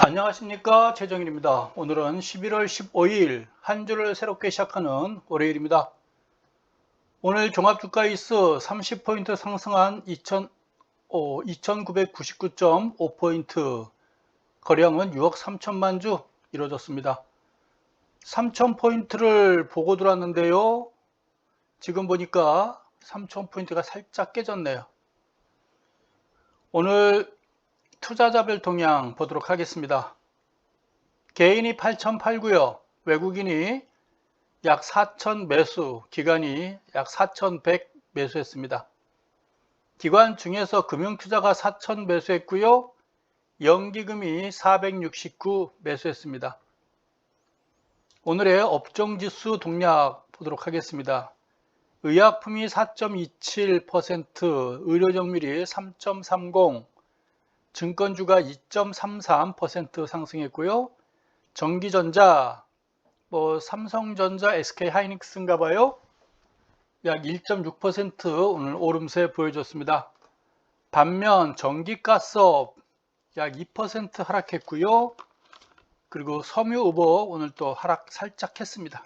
안녕하십니까, 최정일입니다. 오늘은 11월 15일 한 주를 새롭게 시작하는 월요일입니다. 오늘 종합주가지수 30포인트 상승한 2999.5포인트, 거래량은 6억 3천만 주 이루어졌습니다. 3000포인트를 보고 들어왔는데요, 지금 보니까 3000포인트가 살짝 깨졌네요. 오늘 투자자별 동향 보도록 하겠습니다. 개인이 8,089요. 외국인이 약 4,000 매수, 기관이 약 4,100 매수했습니다. 기관 중에서 금융투자가 4,000 매수했고요. 연기금이 469 매수했습니다. 오늘의 업종지수 동향 보도록 하겠습니다. 의약품이 4.27%, 의료정밀이 3.30%, 증권주가 2.33% 상승했고요. 전기전자, 삼성전자, SK하이닉스인가 봐요. 약 1.6% 오늘 오름세 보여줬습니다. 반면 전기가스업 약 2% 하락했고요. 그리고 섬유의료 오늘 또 하락 살짝 했습니다.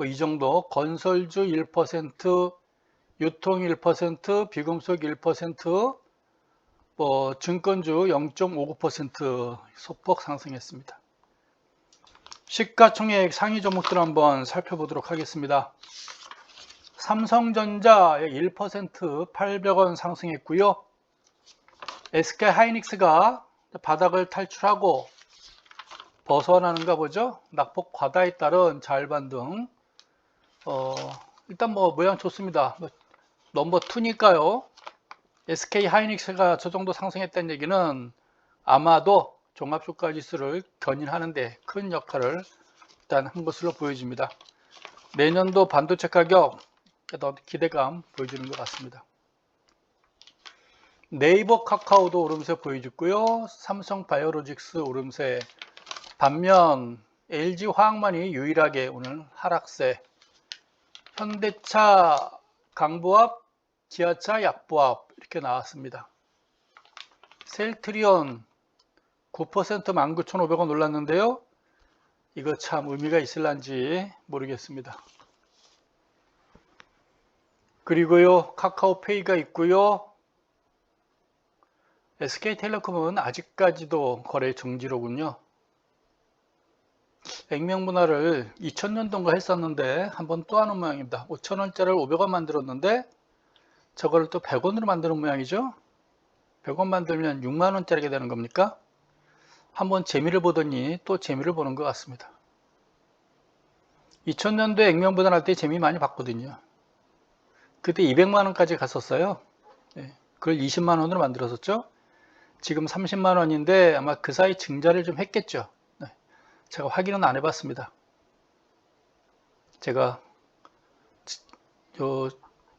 이 정도 건설주 1%, 유통 1%, 비금속 1%, 증권주 0.59% 소폭 상승했습니다. 시가총액 상위 종목들 한번 살펴보도록 하겠습니다. 삼성전자 1% 800원 상승했고요. SK하이닉스가 바닥을 탈출하고 벗어나는가 보죠. 낙폭 과다에 따른 자율반등. 일단 모양 좋습니다. 넘버 2니까요. SK하이닉스가 저 정도 상승했다는 얘기는 아마도 종합주가지수를 견인하는 데 큰 역할을 일단 한 것으로 보여집니다. 내년도 반도체 가격 기대감 보여주는 것 같습니다. 네이버 카카오도 오름세 보여주고요. 삼성바이오로직스 오름세. 반면 LG화학만이 유일하게 오늘 하락세. 현대차 강보합, 기아차 약보합 이렇게 나왔습니다. 셀트리온 9% 19,500원 올랐는데요. 이거 참 의미가 있을런지 모르겠습니다. 그리고요, 카카오페이가 있고요. SK텔레콤은 아직까지도 거래 정지로군요. 액면분할을 2000년도인가 했었는데 한번 또 하는 모양입니다. 5,000원짜리를 500원 만들었는데 저거를 또 100원으로 만드는 모양이죠. 100원 만들면 6만원짜리가 되는 겁니까? 한번 재미를 보더니 또 재미를 보는 것 같습니다. 2000년도에 액면분할 할 때 재미 많이 봤거든요. 그때 200만원까지 갔었어요. 그걸 20만원으로 만들었었죠. 지금 30만원인데 아마 그 사이 증자를 좀 했겠죠. 제가 확인은 안 해봤습니다. 제가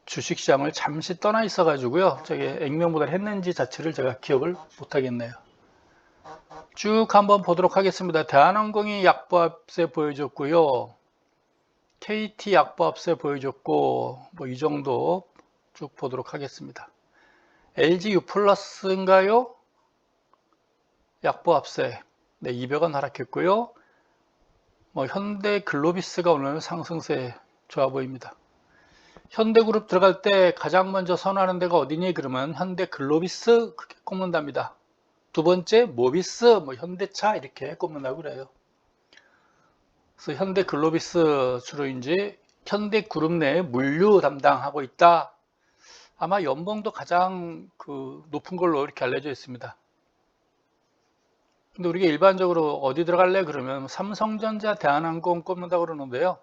주식시장을 잠시 떠나 있어 가지고요. 저게 액면분할 했는지 자체를 제가 기억을 못 하겠네요. 쭉 한번 보도록 하겠습니다. 대한항공이 약보합세 보여줬고요. KT 약보합세 보여줬고 이 정도 쭉 보도록 하겠습니다. LG U+인가요? 약보합세 200원 하락했고요. 현대글로비스가 오늘 상승세 좋아 보입니다. 현대그룹 들어갈 때 가장 먼저 선호하는 데가 어디니? 그러면 현대글로비스 그렇게 꼽는답니다. 두 번째 모비스, 현대차 이렇게 꼽는다고 그래요. 그래서 현대글로비스 주로 이제 현대그룹 내 물류 담당하고 있다. 아마 연봉도 가장 높은 걸로 이렇게 알려져 있습니다. 근데 우리가 일반적으로 어디 들어갈래? 그러면 삼성전자, 대한항공 꼽는다고 그러는데요.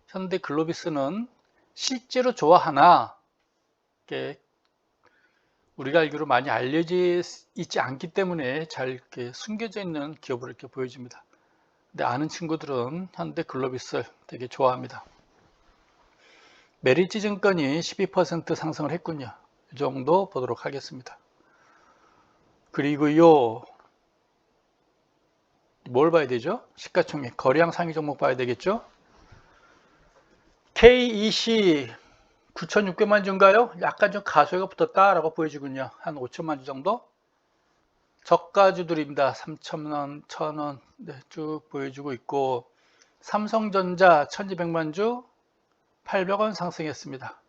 현대글로비스는 실제로 좋아하나 우리가 알기로 많이 알려져 있지 않기 때문에 잘 이렇게 숨겨져 있는 기업을 이렇게 보여줍니다. 근데 아는 친구들은 현대글로비스 되게 좋아합니다. 메리츠증권이 12% 상승을 했군요. 이 정도 보도록 하겠습니다. 그리고요, 뭘 봐야 되죠? 시가총액, 거래량 상위 종목 봐야 되겠죠? KEC 9,600만 주인가요? 약간 좀 가소가 붙었다라고 보여지군요. 한 5천만 주 정도? 저가주들입니다. 3,000원, 1,000원 네, 쭉 보여주고 있고, 삼성전자 1,200만 주 800원 상승했습니다.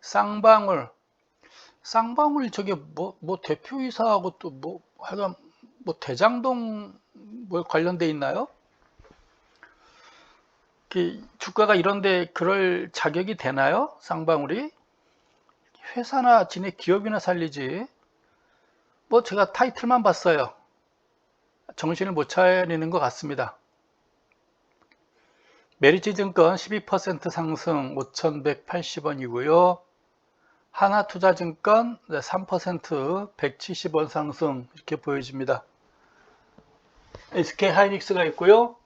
쌍방울 저게 뭐 대표이사하고 또 뭐 하여간 뭐 대장동 뭐 관련돼 있나요? 주가가 이런데 그럴 자격이 되나요? 쌍방울이? 회사나 지네 기업이나 살리지. 뭐 제가 타이틀만 봤어요. 정신을 못 차리는 것 같습니다. 메리츠증권 12% 상승 5,180원이고요. 하나투자증권 3% 170원 상승 이렇게 보여집니다. SK하이닉스가 있고요.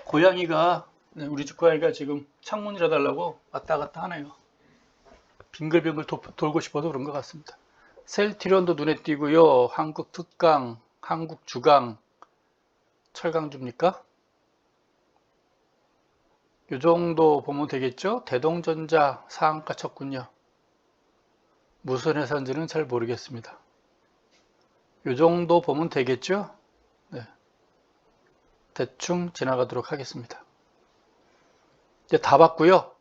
고양이가 우리 집 고양이가 지금 창문 열어달라고 왔다 갔다 하네요. 빙글빙글 돌고 싶어서 그런 것 같습니다. 셀트리온도 눈에 띄고요. 한국특강, 한국주강, 철강주입니까? 이 정도 보면 되겠죠? 대동전자 상한가 쳤군요. 무슨 회사인지는 잘 모르겠습니다. 이 정도 보면 되겠죠? 네. 대충 지나가도록 하겠습니다. 이제 다 봤고요.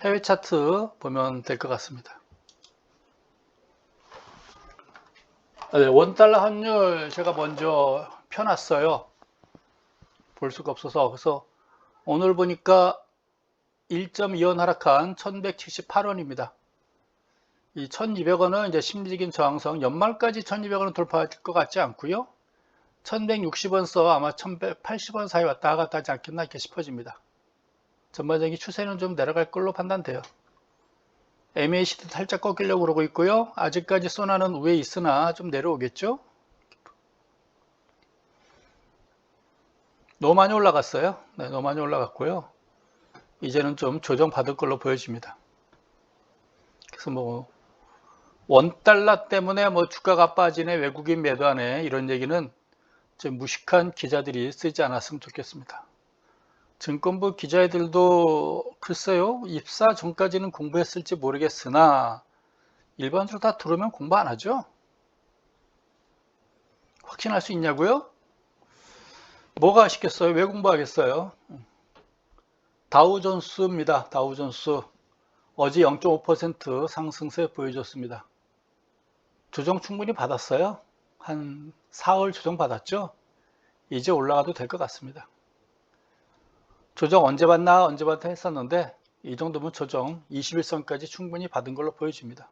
해외 차트 보면 될 것 같습니다. 네, 원달러 환율 제가 먼저 펴놨어요. 볼 수가 없어서. 그래서 오늘 보니까 1.2원 하락한 1178원입니다. 이 1200원은 이제 심리적인 저항성, 연말까지 1200원은 돌파할 것 같지 않고요. 1160원서 아마 1180원 사이 왔다 갔다 하지 않겠나 이렇게 싶어집니다. 전반적인 추세는 좀 내려갈 걸로 판단돼요. MAC도 살짝 꺾이려고 그러고 있고요. 아직까지 소나는 위에 있으나 좀 내려오겠죠. 너무 많이 올라갔어요. 네, 너무 많이 올라갔고요. 이제는 좀 조정받을 걸로 보여집니다. 그래서 뭐 원달러 때문에 뭐 주가가 빠지네, 외국인 매도하네 이런 얘기는 좀 무식한 기자들이 쓰지 않았으면 좋겠습니다. 증권부 기자들도 글쎄요, 입사 전까지는 공부했을지 모르겠으나 일반적으로 다 들으면 공부 안 하죠? 확신할 수 있냐고요? 뭐가 아쉽겠어요? 왜 공부하겠어요? 다우존스입니다. 다우존스. 어제 0.5% 상승세 보여줬습니다. 조정 충분히 받았어요. 한 4월 조정 받았죠? 이제 올라가도 될 것 같습니다. 조정 언제 받나 언제 받나 했었는데 이 정도면 조정 21선까지 충분히 받은 걸로 보여집니다.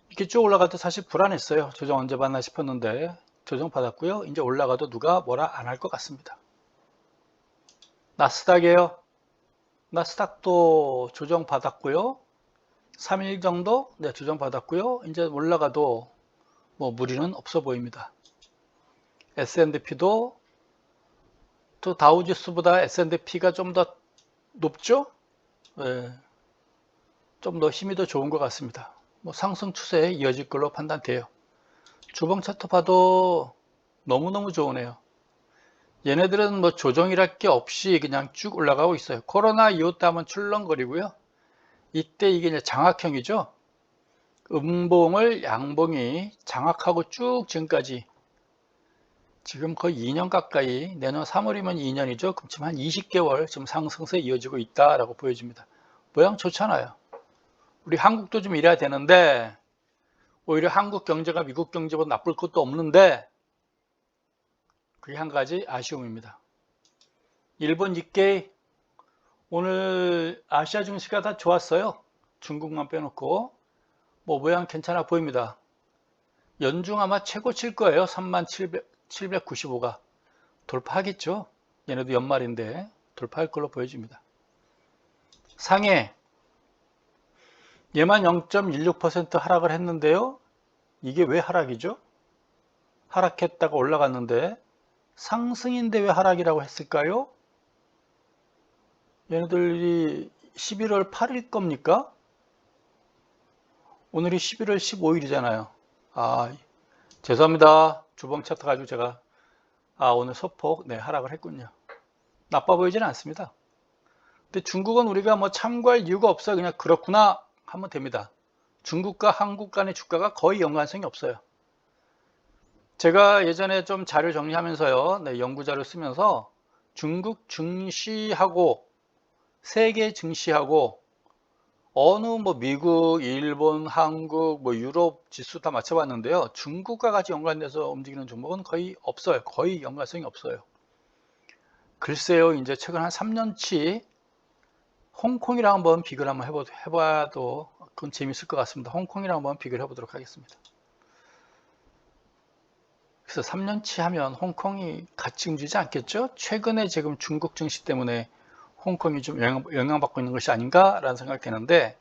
이렇게 쭉 올라갈 때 사실 불안했어요. 조정 언제 받나 싶었는데 조정 받았고요. 이제 올라가도 누가 뭐라 안 할 것 같습니다. 나스닥이에요. 나스닥도 조정 받았고요. 3일 정도 조정 받았고요. 이제 올라가도 뭐 무리는 없어 보입니다. S&P도 또 다우지수보다 S&P가 좀 더 높죠? 네. 좀 더 힘이 더 좋은 것 같습니다. 뭐 상승 추세에 이어질 걸로 판단돼요. 주봉 차트 봐도 너무너무 좋으네요. 얘네들은 뭐 조정이랄 게 없이 그냥 쭉 올라가고 있어요. 코로나 이후 때 한번 출렁거리고요. 이때 이게 이제 장악형이죠. 음봉을 양봉이 장악하고 쭉 지금까지 지금 거의 2년 가까이, 내년 3월이면 2년이죠. 그럼 지금 한 20개월 지금 상승세 이어지고 있다라고 보여집니다. 모양 좋잖아요. 우리 한국도 좀 이래야 되는데 오히려 한국 경제가 미국 경제보다 나쁠 것도 없는데 그게 한 가지 아쉬움입니다. 일본 니케이 오늘 아시아 증시가 다 좋았어요. 중국만 빼놓고 뭐 모양 괜찮아 보입니다. 연중 아마 최고 칠 거예요. 37,795가 돌파하겠죠. 얘네도 연말인데 돌파할 걸로 보여집니다. 상해 얘만 0.16% 하락을 했는데요. 이게 왜 하락이죠? 하락했다가 올라갔는데 상승인데 왜 하락이라고 했을까요? 얘네들이 11월 8일 겁니까? 오늘이 11월 15일이잖아요. 아, 죄송합니다. 주봉 차트 가지고 제가 오늘 소폭 하락을 했군요. 나빠 보이지는 않습니다. 근데 중국은 우리가 뭐 참고할 이유가 없어요. 그냥 그렇구나 하면 됩니다. 중국과 한국 간의 주가가 거의 연관성이 없어요. 제가 예전에 좀 자료 정리하면서요, 네, 연구 자료 쓰면서 중국 증시하고 세계 증시하고 어느 뭐 미국, 일본, 한국, 뭐 유럽 지수 다 맞춰봤는데요. 중국과 같이 연관돼서 움직이는 종목은 거의 없어요. 거의 연관성이 없어요. 글쎄요, 이제 최근 한 3년치 홍콩이랑 한번 비교를 한번 해봐도 그건 재밌을 것 같습니다. 홍콩이랑 한번 비교를 해보도록 하겠습니다. 그래서 3년치 하면 홍콩이 같이 움직이지 않겠죠? 최근에 지금 중국 증시 때문에 홍콩이 좀 영향받고 있는 것이 아닌가라는 생각이 드는데,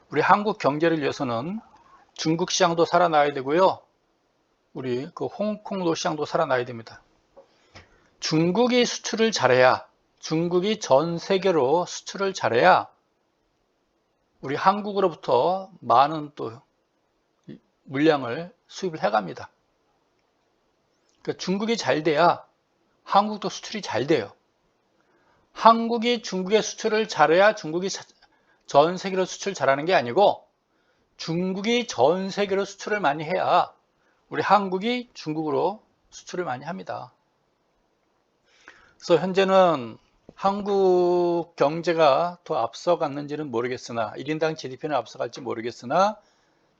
우리 한국 경제를 위해서는 중국 시장도 살아나야 되고요. 우리 그 홍콩도 시장도 살아나야 됩니다. 중국이 수출을 잘해야, 중국이 전 세계로 수출을 잘해야 우리 한국으로부터 많은 또 물량을 수입을 해갑니다. 그러니까 중국이 잘 돼야 한국도 수출이 잘 돼요. 한국이 중국의 수출을 잘해야 중국이 전 세계로 수출 잘하는 게 아니고, 중국이 전 세계로 수출을 많이 해야 우리 한국이 중국으로 수출을 많이 합니다. 그래서 현재는 한국 경제가 더 앞서갔는지는 모르겠으나, 1인당 GDP는 앞서갈지 모르겠으나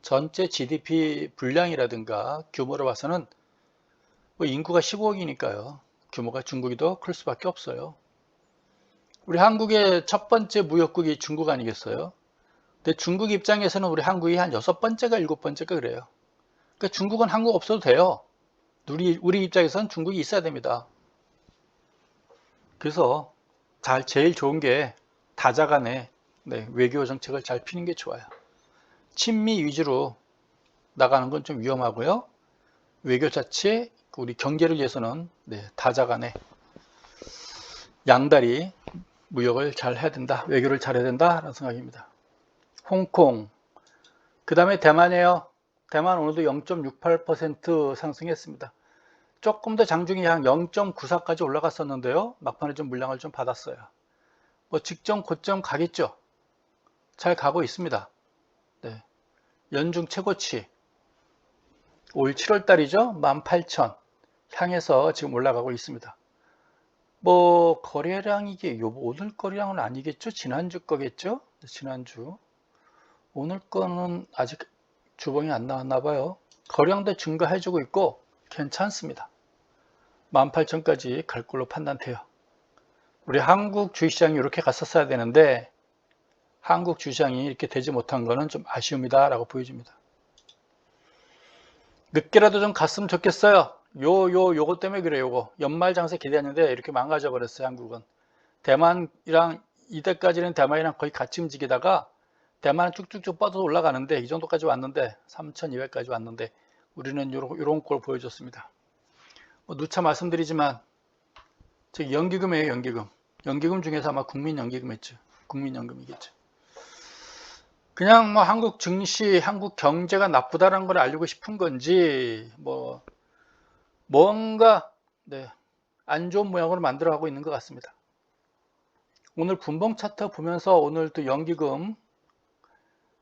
전체 GDP 분량이라든가 규모로 봐서는 뭐 인구가 15억이니까요. 규모가 중국이 더 클 수밖에 없어요. 우리 한국의 첫 번째 무역국이 중국 아니겠어요? 근데 중국 입장에서는 우리 한국이 한 6번째가 7번째가 그래요. 그러니까 중국은 한국 없어도 돼요. 우리 입장에서는 중국이 있어야 됩니다. 그래서 제일 좋은 게 다자간에 외교 정책을 잘 피는 게 좋아요. 친미 위주로 나가는 건 좀 위험하고요. 외교 자체, 우리 경제를 위해서는 다자간에 양다리 무역을 잘 해야 된다, 외교를 잘 해야 된다라는 생각입니다. 홍콩, 그 다음에 대만이에요. 대만 오늘도 0.68% 상승했습니다. 조금 더 장중이 한 0.94까지 올라갔었는데요. 막판에 좀 물량을 좀 받았어요. 뭐 직전 고점 가겠죠. 잘 가고 있습니다. 네. 연중 최고치 올 7월 달이죠. 18,000 향해서 지금 올라가고 있습니다. 뭐 거래량 이게 오늘 거래량은 아니겠죠. 지난주 거겠죠. 지난주. 오늘 거는 아직 주봉이 안 나왔나 봐요. 거래량도 증가해주고 있고 괜찮습니다. 18,000까지 갈 걸로 판단돼요. 우리 한국 주식시장이 이렇게 갔었어야 되는데 한국 주식시장이 이렇게 되지 못한 거는 좀 아쉬움이다 라고 보여집니다. 늦게라도 좀 갔으면 좋겠어요. 요거 때문에 그래요. 요거 연말 장세 기대했는데 이렇게 망가져 버렸어요. 한국은 대만이랑 이때까지는 대만이랑 거의 같이 움직이다가 대만은 쭉쭉쭉 뻗어서 올라가는데 이 정도까지 왔는데 3,200까지 왔는데 우리는 요런 꼴 보여줬습니다. 뭐 누차 말씀드리지만 저 연기금이에요. 연기금 중에서 아마 국민연기금이겠죠. 국민연금이겠죠. 그냥 뭐 한국 증시, 한국 경제가 나쁘다는 걸 알리고 싶은 건지 뭐 뭔가 안 좋은 모양으로 만들어가고 있는 것 같습니다. 오늘 분봉 차트 보면서 오늘 또 연기금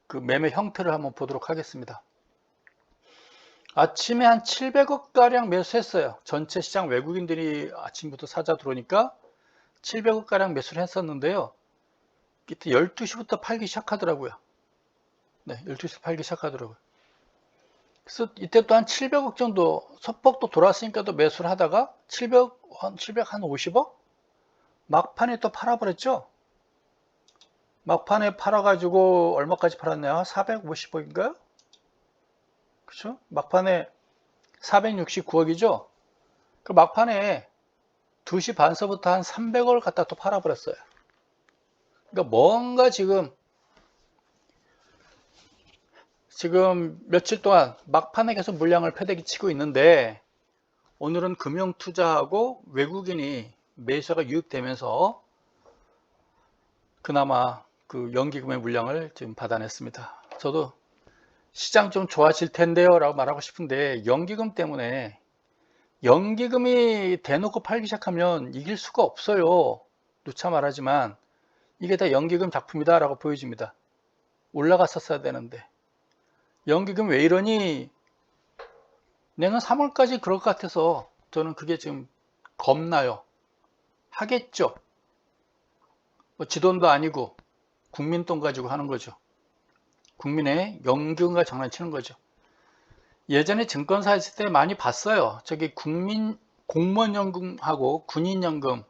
그 매매 형태를 한번 보도록 하겠습니다. 아침에 한 700억 가량 매수했어요. 전체 시장 외국인들이 아침부터 사자 들어오니까 700억 가량 매수를 했었는데요. 이때 12시부터 팔기 시작하더라고요. 12시부터 팔기 시작하더라고요. 그래서 이때 또 한 700억 정도 소폭도 돌았으니까 또 매수를 하다가 750억? 막판에 또 팔아버렸죠. 막판에 팔아가지고 얼마까지 팔았나요? 450억인가요? 그렇죠? 막판에 469억이죠. 그 막판에 2시 반서부터 한 300억을 갖다 또 팔아버렸어요. 그러니까 뭔가 지금 며칠 동안 막판에 계속 물량을 패대기 치고 있는데 오늘은 금융투자하고 외국인이 매수가 유입되면서 그나마 그 연기금의 물량을 지금 받아냈습니다. 저도 시장 좀 좋아질 텐데요 라고 말하고 싶은데 연기금 때문에 연기금이 대놓고 팔기 시작하면 이길 수가 없어요. 누차 말하지만 이게 다 연기금 작품이다 라고 보여집니다. 올라갔었어야 되는데 연기금 왜 이러니 내년 3월까지 그럴 것 같아서 저는 그게 지금 겁나요. 하겠죠. 뭐 지돈도 아니고 국민 돈 가지고 하는 거죠. 국민의 연금과 장난치는 거죠. 예전에 증권사 있을 때 많이 봤어요. 저기 국민 공무원연금하고 군인연금,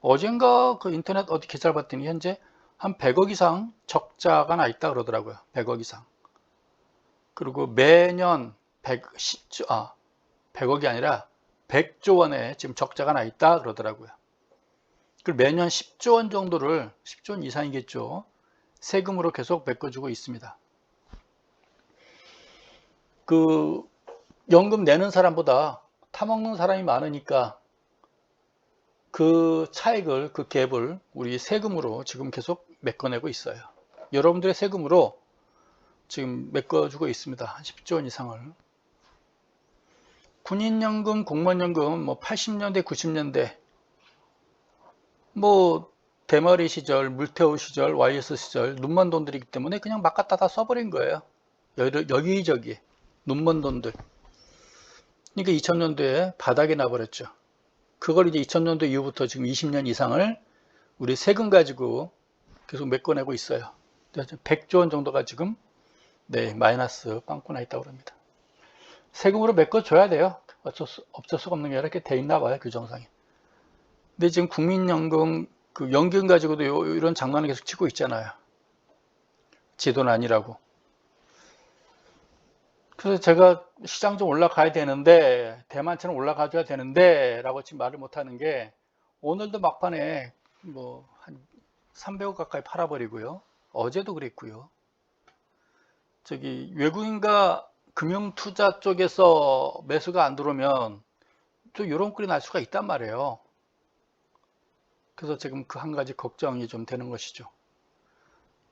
어젠가 그 인터넷 어디 기사를 봤더니 현재 한 100억 이상 적자가 나 있다 그러더라고요. 100억 이상. 그리고 매년 100억이 아니라 100조 원의 지금 적자가 나 있다 그러더라고요. 그리고 매년 10조 원 정도를, 10조 원 이상이겠죠, 세금으로 계속 메꿔주고 있습니다. 그 연금 내는 사람보다 타먹는 사람이 많으니까 그 차익을, 그 갭을 우리 세금으로 지금 계속 메꿔내고 있어요. 여러분들의 세금으로 지금 메꿔주고 있습니다. 한 10조 원 이상을. 군인연금, 공무원연금 뭐 80년대, 90년대 뭐 대머리 시절, 물태우 시절, YS 시절 눈먼 돈들이기 때문에 그냥 막 갖다 다 써버린 거예요. 여기저기 눈먼 돈들. 그러니까 2000년도에 바닥이 나버렸죠. 그걸 이제 2000년도 이후부터 지금 20년 이상을 우리 세금 가지고 계속 메꿔내고 있어요. 100조 원 정도가 지금 마이너스 빵꾸 나 있다고 합니다. 세금으로 메꿔줘야 돼요. 어쩔 수가 없는 게 이렇게 돼 있나 봐요, 규정상에. 근데 지금 국민연금, 그 연금 가지고도 이런 장난을 계속 치고 있잖아요. 지돈 아니라고. 그래서 제가 시장 좀 올라가야 되는데, 대만처럼 올라가줘야 되는데 라고 지금 말을 못하는 게, 오늘도 막판에 뭐 한 300억 가까이 팔아버리고요. 어제도 그랬고요. 저기 외국인과 금융투자 쪽에서 매수가 안 들어오면 또 요런 꼴이 날 수가 있단 말이에요. 그래서 지금 그 한 가지 걱정이 좀 되는 것이죠.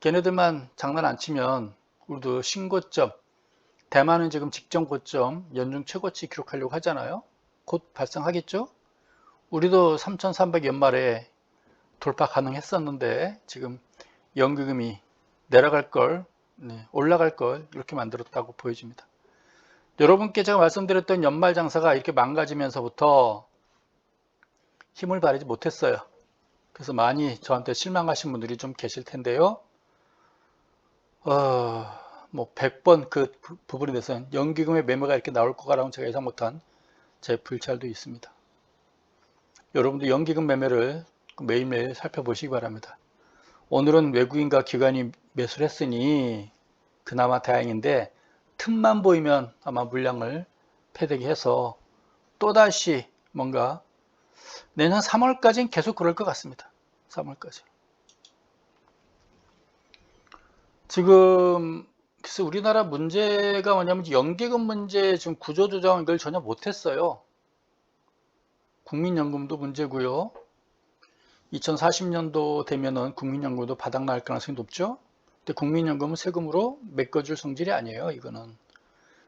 걔네들만 장난 안 치면 우리도 신고점, 대만은 지금 직전 고점, 연중 최고치 기록하려고 하잖아요. 곧 발생하겠죠? 우리도 3,300 연말에 돌파 가능했었는데 지금 연기금이 내려갈 걸, 올라갈 걸 이렇게 만들었다고 보여집니다. 여러분께 제가 말씀드렸던 연말 장사가 이렇게 망가지면서부터 힘을 발휘지 못했어요. 그래서 많이 저한테 실망하신 분들이 좀 계실 텐데요. 뭐 100번 그 부분에 대해서는 연기금의 매매가 이렇게 나올 거라고는 제가 예상 못한 제 불찰도 있습니다. 여러분도 연기금 매매를 매일매일 살펴보시기 바랍니다. 오늘은 외국인과 기관이 매수를 했으니 그나마 다행인데, 틈만 보이면 아마 물량을 패대기 해서 또다시 뭔가 내년 3월까지는 계속 그럴 것 같습니다. 3월까지. 지금 그래서 우리나라 문제가 뭐냐면 연기금 문제, 지금 구조조정 이걸 전혀 못했어요. 국민연금도 문제고요. 2040년도 되면은 국민연금도 바닥날 가능성이 높죠. 근데 국민연금은 세금으로 메꿔줄 성질이 아니에요. 이거는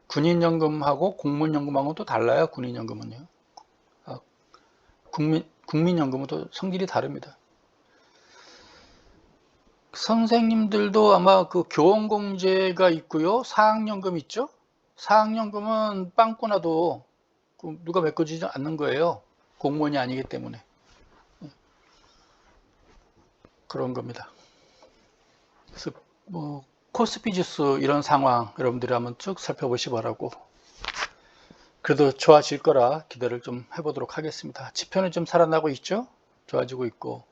군인연금하고 공무원연금하고는 또 달라요. 군인연금은요. 국민연금은 또 성질이 다릅니다. 선생님들도 아마 그 교원공제가 있고요. 사학연금 있죠. 사학연금은 빵꾸 나도 누가 메꿔주지 않는 거예요. 공무원이 아니기 때문에. 그런 겁니다. 그래서 뭐 코스피 지수 이런 상황 여러분들이 한번 쭉 살펴보시 바라고, 그래도 좋아질 거라 기대를 좀 해보도록 하겠습니다. 지표는 좀 살아나고 있죠. 좋아지고 있고,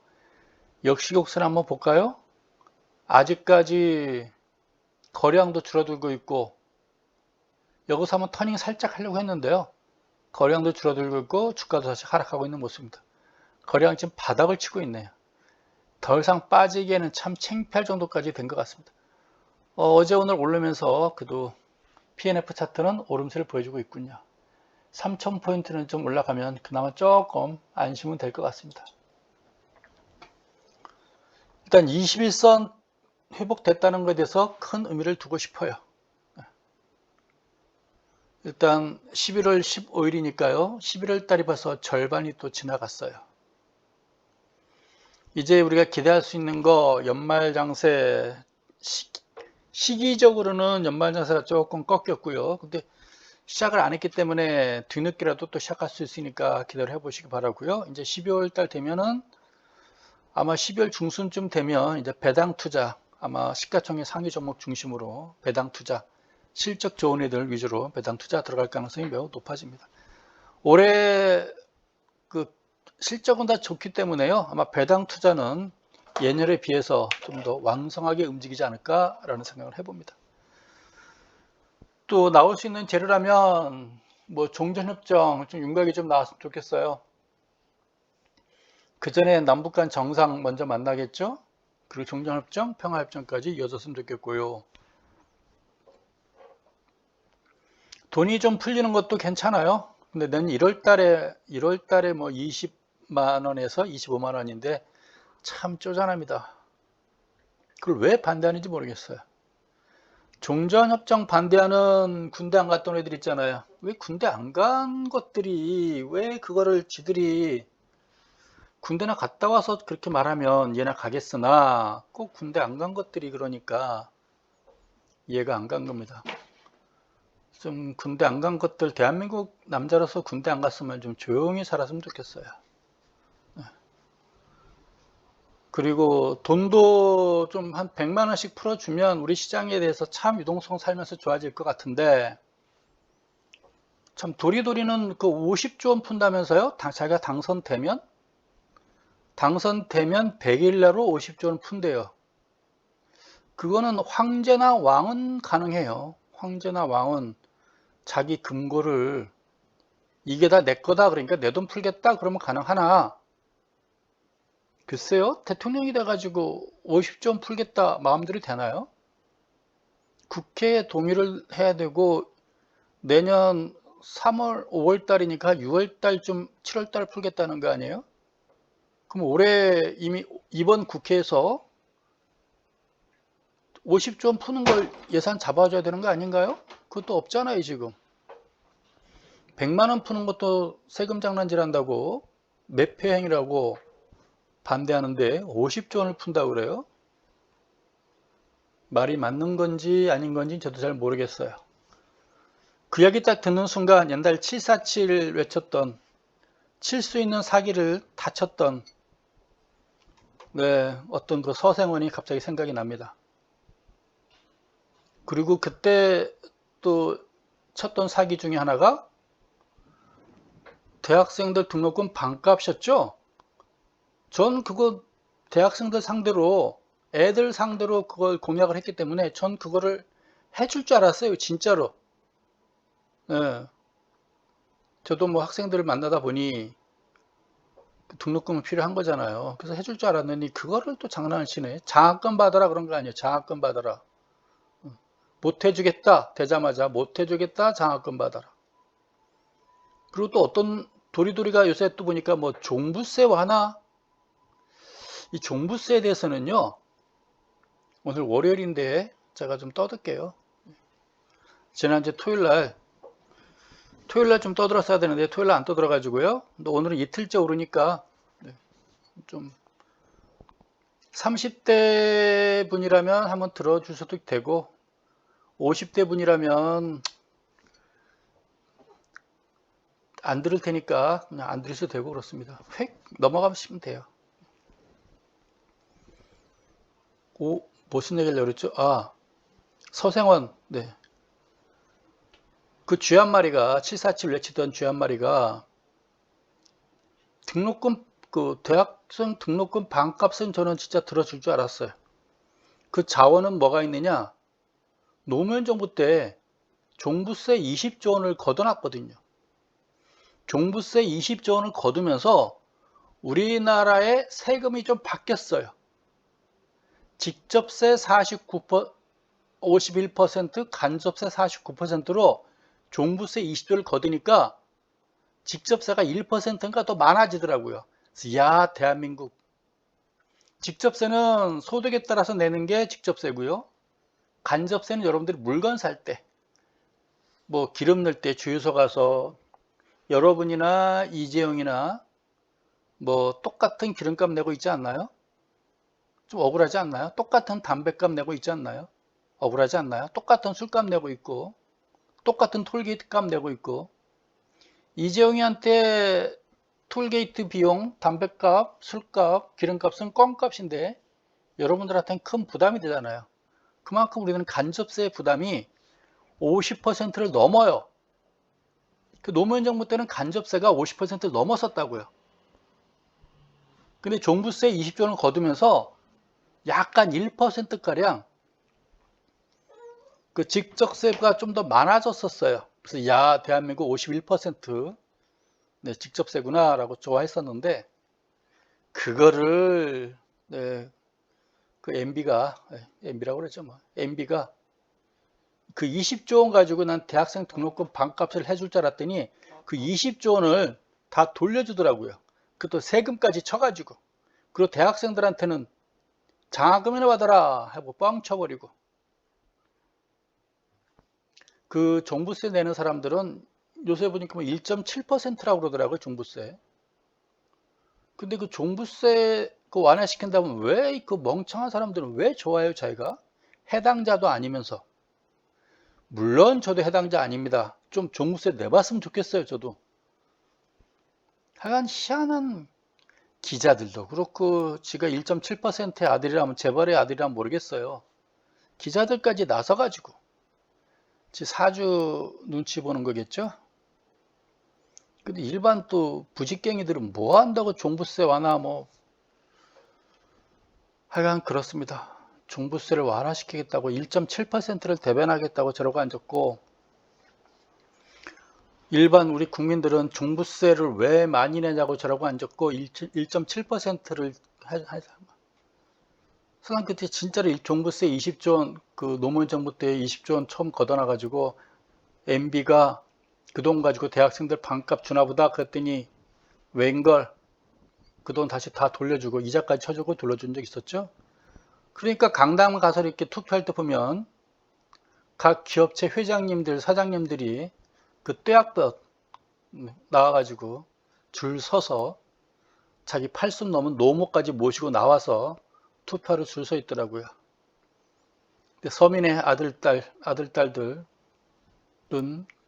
역시곡선 한번 볼까요? 아직까지 거래량도 줄어들고 있고, 여기서 한번 터닝 살짝 하려고 했는데요. 거래량도 줄어들고 있고 주가도 다시 하락하고 있는 모습입니다. 거래량 지금 바닥을 치고 있네요. 더 이상 빠지기에는 참 창피할 정도까지 된 것 같습니다. 어제 오늘 오르면서 그래도 PNF 차트는 오름세를 보여주고 있군요. 3000포인트는 좀 올라가면 그나마 조금 안심은 될 것 같습니다. 일단 21선 회복됐다는 것에 대해서 큰 의미를 두고 싶어요. 일단 11월 15일이니까요. 11월 달이 벌써 절반이 또 지나갔어요. 이제 우리가 기대할 수 있는 거, 연말장세, 시기적으로는 연말장세가 조금 꺾였고요. 근데 시작을 안 했기 때문에 뒤늦게라도 또 시작할 수 있으니까 기다려 해보시기 바라고요. 이제 12월 달 되면은 아마 12월 중순쯤 되면 이제 배당 투자, 아마 시가총액 상위 종목 중심으로 배당 투자, 실적 좋은 애들 위주로 배당 투자 들어갈 가능성이 매우 높아집니다. 올해 그 실적은 다 좋기 때문에요. 아마 배당 투자는 예년에 비해서 좀 더 왕성하게 움직이지 않을까라는 생각을 해봅니다. 또 나올 수 있는 재료라면 뭐 종전협정 좀 윤곽이 좀 나왔으면 좋겠어요. 그 전에 남북 간 정상 먼저 만나겠죠. 그리고 종전협정, 평화협정까지 이어졌으면 좋겠고요. 돈이 좀 풀리는 것도 괜찮아요. 근데 내년 1월 달에 뭐 20만 원에서 25만 원인데 참 쪼잔합니다. 그걸 왜 반대하는지 모르겠어요. 종전협정 반대하는 군대 안 갔던 애들 있잖아요. 왜 군대 안 간 것들이 왜 그거를 지들이 군대나 갔다 와서 그렇게 말하면 얘나 가겠으나 꼭 군대 안 간 것들이 그러니까 이해가 안 간 겁니다. 좀 군대 안 간 것들 대한민국 남자로서 군대 안 갔으면 좀 조용히 살았으면 좋겠어요. 그리고 돈도 좀 한 100만 원씩 풀어주면 우리 시장에 대해서 참 유동성 살면서 좋아질 것 같은데 참 도리도리는 그 50조 원 푼다면서요? 자기가 당선되면 100일 내로 50조 원 푼대요. 그거는 황제나 왕은 가능해요. 황제나 왕은 자기 금고를 이게 다 내 거다 그러니까 내 돈 풀겠다 그러면 가능하나 글쎄요, 대통령이 돼가지고 50조 원 풀겠다 마음대로 되나요? 국회에 동의를 해야 되고 내년 3월, 5월 달이니까 6월 달쯤 7월 달 풀겠다는 거 아니에요? 그럼 올해 이미 이번 국회에서 50조 원 푸는 걸 예산 잡아줘야 되는 거 아닌가요? 그것도 없잖아요, 지금. 100만 원 푸는 것도 세금 장난질한다고 매폐행위라고 반대하는데 50조 원을 푼다고 그래요? 말이 맞는 건지 아닌 건지 저도 잘 모르겠어요. 그 이야기 딱 듣는 순간 옛날 747 외쳤던 칠 수 있는 사기를 다쳤던 어떤 그 서생원이 갑자기 생각이 납니다. 그리고 그때 또 쳤던 사기 중에 하나가 대학생들 등록금 반값이었죠. 전 그거 대학생들 상대로 애들 상대로 그걸 공약을 했기 때문에 전 그거를 해줄 줄 알았어요. 진짜로. 예. 저도 뭐 학생들을 만나다 보니 등록금은 필요한 거잖아요. 그래서 해줄 줄 알았더니 그거를 또 장난을 치네. 장학금 받아라 그런 거 아니에요. 장학금 받아라. 못 해주겠다. 되자마자 못 해주겠다. 장학금 받아라. 그리고 또 어떤 도리도리가 요새 또 보니까 뭐 종부세 완화. 이 종부세에 대해서는요. 오늘 월요일인데 제가 좀 떠들게요. 지난주 토요일날 좀 떠들었어야 되는데 토요일날 안 떠들어가지고요. 근데 오늘은 이틀째 오르니까 좀 30대 분이라면 한번 들어주셔도 되고 50대 분이라면 안 들을 테니까 그냥 안 들으셔도 되고 그렇습니다. 획 넘어가시면 돼요. 무슨 얘기를 열었죠? 서생원. 네. 그 쥐 한 마리가 747 외치던 쥐 한 마리가 등록금 그 대학생 등록금 반값은 저는 진짜 들어줄 줄 알았어요. 그 자원은 뭐가 있느냐? 노무현 정부 때 종부세 20조 원을 걷어놨거든요. 종부세 20조 원을 거두면서 우리나라의 세금이 좀 바뀌었어요. 직접세 51%, 간접세 49%로 종부세 20조를 거두니까 직접세가 1%인가 더 많아지더라고요. 그래서 야, 대한민국. 직접세는 소득에 따라서 내는 게 직접세고요. 간접세는 여러분들이 물건 살 때, 뭐 기름 넣을 때 주유소 가서 여러분이나 이재용이나 뭐 똑같은 기름값 내고 있지 않나요? 좀 억울하지 않나요? 똑같은 담배값 내고 있지 않나요? 억울하지 않나요? 똑같은 술값 내고 있고 똑같은 톨게이트 값 내고 있고, 이재용이한테 톨게이트 비용, 담배값, 술값, 기름값은 껌값인데 여러분들한테는 큰 부담이 되잖아요. 그만큼 우리는 간접세 부담이 50%를 넘어요. 그 노무현 정부 때는 간접세가 50%를 넘었었다고요. 근데 종부세 20조를 거두면서 약간 1%가량 그 직접세가 좀 더 많아졌었어요. 그래서 야, 대한민국 51% 네, 직접세구나 라고 좋아했었는데, 그거를 네, 그 MB라고 그러죠. 뭐. MB가 그 20조 원 가지고 난 대학생 등록금 반값을 해줄 줄 알았더니 그 20조 원을 다 돌려주더라고요. 그것도 세금까지 쳐가지고. 그리고 대학생들한테는 장학금이나 받아라 하고 뻥 쳐버리고. 그 종부세 내는 사람들은 요새 보니까 뭐 1.7%라고 그러더라고요, 종부세. 근데 그 종부세 그 완화시킨다면 왜 그 멍청한 사람들은 왜 좋아해요, 자기가? 해당자도 아니면서. 물론 저도 해당자 아닙니다. 좀 종부세 내봤으면 좋겠어요, 저도. 하여간 희한한 기자들도 그렇고, 지가 1.7%의 아들이라면 재벌의 아들이라면 모르겠어요. 기자들까지 나서가지고 사주 눈치 보는 거겠죠? 근데 일반 또 부직갱이들은 뭐 한다고 종부세 완화 뭐. 하여간 그렇습니다. 종부세를 완화시키겠다고 1.7%를 대변하겠다고 저러고 앉았고, 일반 우리 국민들은 종부세를 왜 많이 내냐고 저러고 앉았고 1.7%를 그냥 그때 진짜로 종부세 20조 원, 그 노무현 정부 때 20조 원 처음 걷어놔 가지고 MB가 그 돈 가지고 대학생들 반값 주나 보다 그랬더니 웬걸 그 돈 다시 다 돌려주고 이자까지 쳐주고 돌려준 적 있었죠. 그러니까 강당 가서 이렇게 투표할 때 보면 각 기업체 회장님들, 사장님들이 그 떼약볕 나와가지고 줄 서서 자기 80 넘은 노모까지 모시고 나와서 투표를 줄 서 있더라고요. 근데 서민의 아들딸들은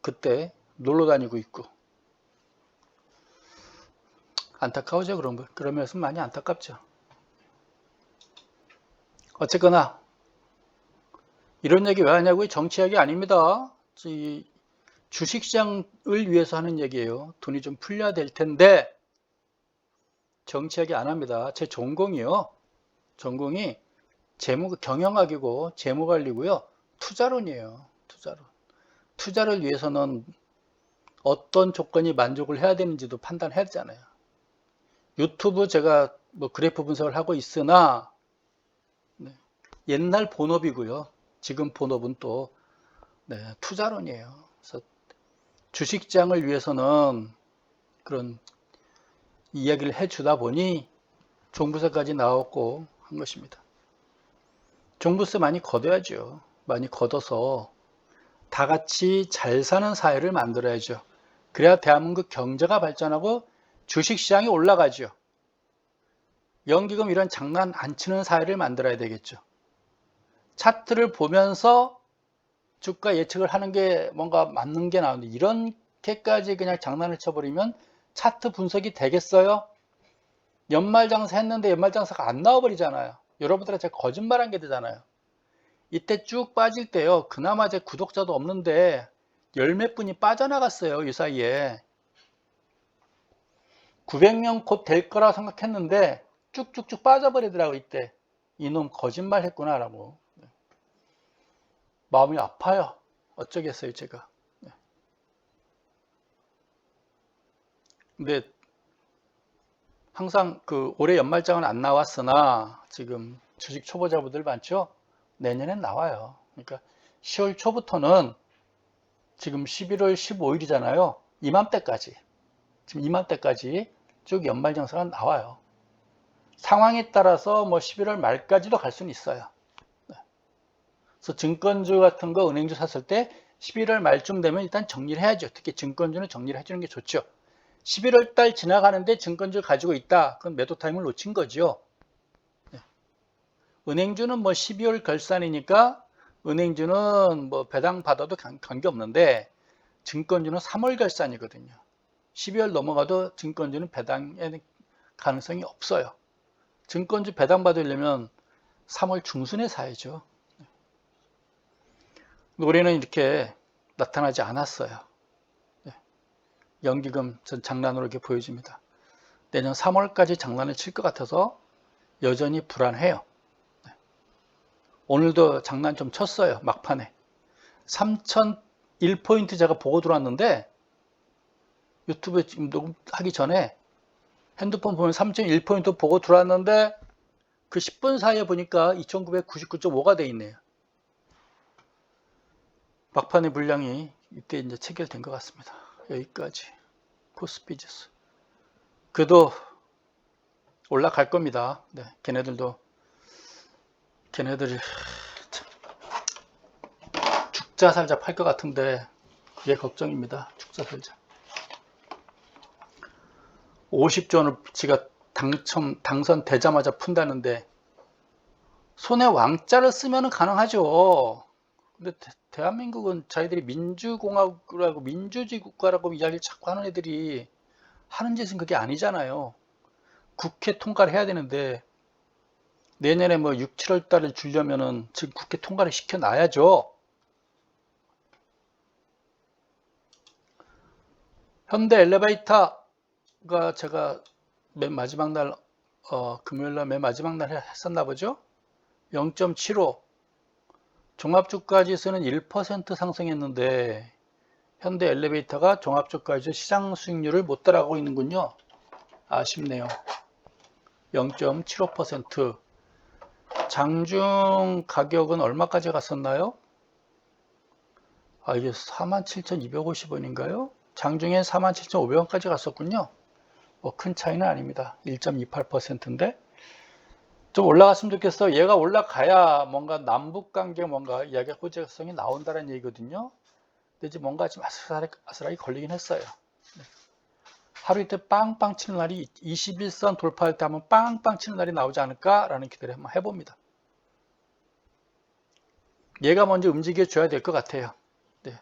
그때 놀러 다니고 있고. 안타까우죠, 그런 거. 그러면서 많이 안타깝죠. 어쨌거나 이런 얘기 왜 하냐고요? 정치 이야기 아닙니다. 주식시장을 위해서 하는 얘기예요. 돈이 좀 풀려야 될 텐데 정치 이야기 안 합니다. 제 전공이요. 전공이 경영학이고 재무관리고요. 투자론이에요. 투자론. 투자를 위해서는 어떤 조건이 만족을 해야 되는지도 판단해야 되잖아요. 유튜브 제가 뭐 그래프 분석을 하고 있으나 옛날 본업이고요. 지금 본업은 또 투자론이에요. 그래서 주식장을 위해서는 그런 이야기를 해주다 보니 종부세까지 나왔고 한 것입니다. 종부세 많이 걷어야죠. 많이 걷어서 다 같이 잘 사는 사회를 만들어야죠. 그래야 대한민국 경제가 발전하고 주식시장이 올라가죠. 연기금 이런 장난 안 치는 사회를 만들어야 되겠죠. 차트를 보면서 주가 예측을 하는 게 뭔가 맞는 게 나오는데 이렇게까지 그냥 장난을 쳐버리면 차트 분석이 되겠어요? 연말장사 했는데 연말장사가 안 나와버리잖아요. 여러분들한테 제가 거짓말한 게 되잖아요. 이때 쭉 빠질 때요. 그나마 제 구독자도 없는데 열 몇 분이 빠져나갔어요. 이 사이에. 900명 곧 될 거라 생각했는데 쭉쭉쭉 빠져버리더라고 이때. 이놈 거짓말 했구나라고. 마음이 아파요. 어쩌겠어요 제가. 근데 항상 그 올해 연말장은 안 나왔으나 지금 주식 초보자분들 많죠? 내년엔 나와요. 그러니까 10월 초부터는 지금 11월 15일이잖아요. 이맘때까지. 지금 이맘때까지 쭉 연말정산가 나와요. 상황에 따라서 뭐 11월 말까지도 갈 수는 있어요. 그래서 증권주 같은 거 은행주 샀을 때 11월 말쯤 되면 일단 정리를 해야죠. 특히 증권주는 정리를 해주는 게 좋죠. 11월 달 지나가는데 증권주를 가지고 있다. 그건 매도 타임을 놓친 거죠. 은행주는 뭐 12월 결산이니까 은행주는 뭐 배당 받아도 관계없는데 증권주는 3월 결산이거든요. 12월 넘어가도 증권주는 배당의 가능성이 없어요. 증권주 배당 받으려면 3월 중순에 사야죠. 올해는 이렇게 나타나지 않았어요. 연기금 전 장난으로 이렇게 보여집니다. 내년 3월까지 장난을 칠 것 같아서 여전히 불안해요. 오늘도 장난 좀 쳤어요. 막판에 3001포인트 제가 보고 들어왔는데, 유튜브에 지금 녹음하기 전에 핸드폰 보면 3001포인트 보고 들어왔는데 그 10분 사이에 보니까 2999.5가 돼 있네요. 막판의 물량이 이때 이제 체결된 것 같습니다. 여기까지 코스피 지수. 그래도 올라갈 겁니다. 네, 걔네들이 죽자 살자 팔 것 같은데 그게 걱정입니다. 죽자 살자. 50조 원을 지가 당선되자마자 푼다는데 손에 왕자를 쓰면 가능하죠. 근데 대한민국은 자기들이 민주공화국이라고 민주주의 국가라고 이야기를 자꾸 하는 애들이 하는 짓은 그게 아니잖아요. 국회 통과를 해야 되는데 내년에 뭐 6, 7월 달을 주려면은 지금 국회 통과를 시켜놔야죠. 현대 엘리베이터가 제가 맨 마지막 날 금요일 날 맨 마지막 날 했었나 보죠. 0.75 종합주가지수는 1% 상승했는데 현대 엘리베이터가 종합주가지수 시장 수익률을 못 따라가고 있는군요. 아쉽네요. 0.75%. 장중 가격은 얼마까지 갔었나요? 이게 47,250원인가요? 장중엔 47,500원까지 갔었군요. 뭐 큰 차이는 아닙니다. 1.28%인데 좀 올라갔으면 좋겠어. 얘가 올라가야 뭔가 남북관계 뭔가 이야기 호재성이 나온다는 얘기거든요. 근데 이제 뭔가 좀 아슬아슬하게 걸리긴 했어요. 하루 이틀 빵빵 치는 날이 21선 돌파할 때 한번 빵빵 치는 날이 나오지 않을까라는 기대를 한번 해봅니다. 얘가 먼저 움직여 줘야 될 것 같아요. 네.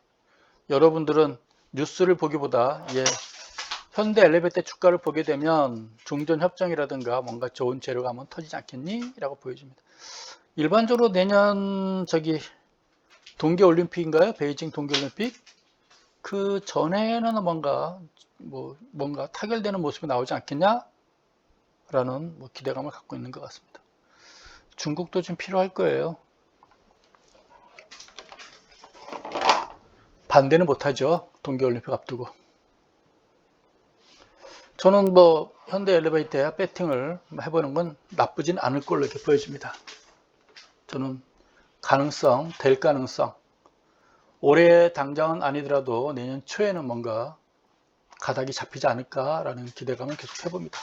여러분들은 뉴스를 보기보다 현대 엘리베이터 주가를 보게 되면 종전협정이라든가 뭔가 좋은 재료가 한번 터지지 않겠니? 라고 보여집니다. 일반적으로 내년 동계올림픽인가요? 베이징 동계올림픽? 그 전에는 뭔가 타결되는 모습이 나오지 않겠냐? 라는 기대감을 갖고 있는 것 같습니다. 중국도 좀 필요할 거예요. 반대는 못하죠. 동계올림픽 앞두고. 저는 현대 엘리베이터에 배팅을 해보는 건 나쁘진 않을 걸로 이렇게 보여집니다. 저는 될 가능성. 올해 당장은 아니더라도 내년 초에는 뭔가 가닥이 잡히지 않을까라는 기대감을 계속 해봅니다.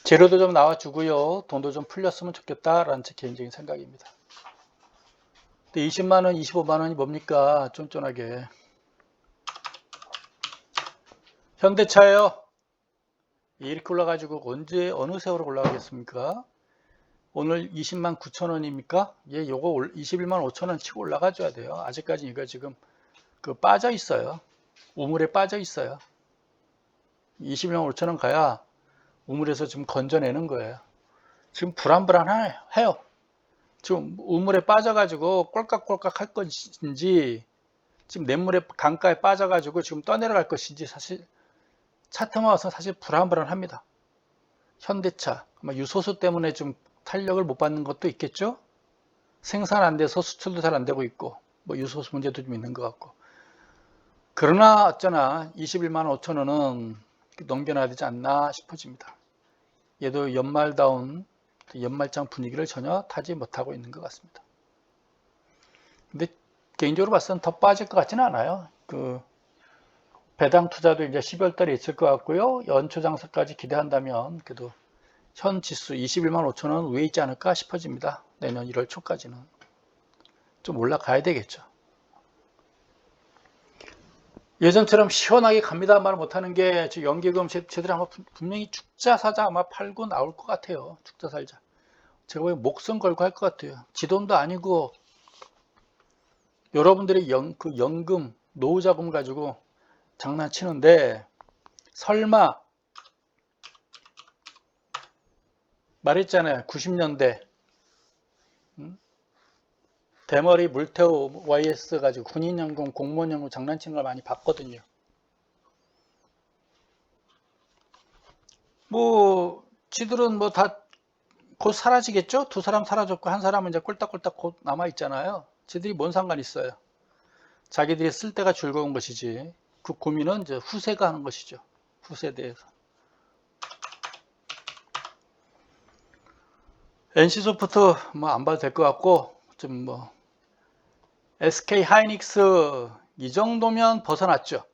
재료도 좀 나와주고요. 돈도 좀 풀렸으면 좋겠다라는 제 개인적인 생각입니다. 근데 20만원, 25만원이 뭡니까? 쫀쫀하게. 현대차예요. 이렇게 올라가지고 언제 어느 세월에 올라가겠습니까? 오늘 20만 9천원입니까? 요거 21만 5천원 치고 올라가줘야 돼요. 아직까지 이거 지금 빠져 있어요. 우물에 빠져 있어요. 21만 5천원 가야 우물에서 지금 건져내는 거예요. 지금 불안해요. 지금 우물에 빠져가지고 꼴깍꼴깍 할 것인지 지금 냇물에 강가에 빠져가지고 지금 떠내려갈 것인지 사실 차트만 와서 사실 불안합니다. 현대차 아마 유소수 때문에 좀 탄력을 못 받는 것도 있겠죠. 생산 안 돼서 수출도 잘 안 되고 있고 유소수 문제도 좀 있는 것 같고. 그러나 어쩌나 21만 5천원은 넘겨놔야 되지 않나 싶어집니다. 얘도 연말다운 연말장 분위기를 전혀 타지 못하고 있는 것 같습니다. 근데 개인적으로 봤을 때는 더 빠질 것 같지는 않아요. 배당 투자도 이제 12월 달에 있을 것 같고요. 연초 장사까지 기대한다면 그래도 현 지수 21만 5천원 위에 있지 않을까 싶어집니다. 내년 1월 초까지는 좀 올라가야 되겠죠. 예전처럼 시원하게 갑니다 말 못하는 게 연기금 제들 아마 분명히 죽자 사자 아마 팔고 나올 것 같아요. 죽자 살자. 제가 보기엔 목숨 걸고 할 것 같아요. 지 돈도 아니고 여러분들이 그 연금, 노후자금 가지고 장난치는데 설마 말했잖아요. 90년대 대머리 물태우 YS 가지고 군인연금, 공무원연금 장난치는 걸 많이 봤거든요. 뭐 지들은 뭐 다 곧 사라지겠죠? 두 사람 사라졌고 한 사람은 이제 꼴딱꼴딱 곧 남아 있잖아요. 지들이 뭔 상관 있어요? 자기들이 쓸 때가 즐거운 것이지. 그 고민은 이제 후세가 하는 것이죠. 후세대에서. NC소프트 뭐 안 봐도 될 것 같고 좀 뭐 SK 하이닉스 이 정도면 벗어났죠.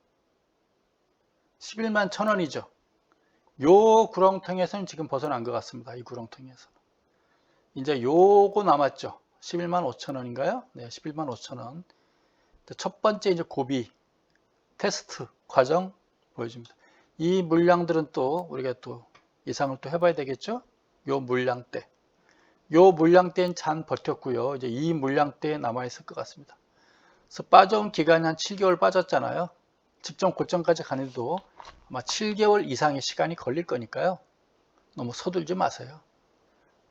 11만 1,000원이죠. 요 구렁텅이에서는 지금 벗어난 것 같습니다. 이 구렁텅이에서. 이제 요거 남았죠. 11만 5천원인가요? 네, 11만 5천원. 첫 번째 이제 고비 테스트 과정 보여줍니다. 이 물량들은 또 우리가 또 예상을 또 해봐야 되겠죠? 요 물량대. 요 물량대는 잔 버텼고요. 이제 이 물량대에 남아있을 것 같습니다. 그래서 빠져온 기간이 한 7개월 빠졌잖아요. 직전 고점까지 가는데도 아마 7개월 이상의 시간이 걸릴 거니까요. 너무 서둘지 마세요.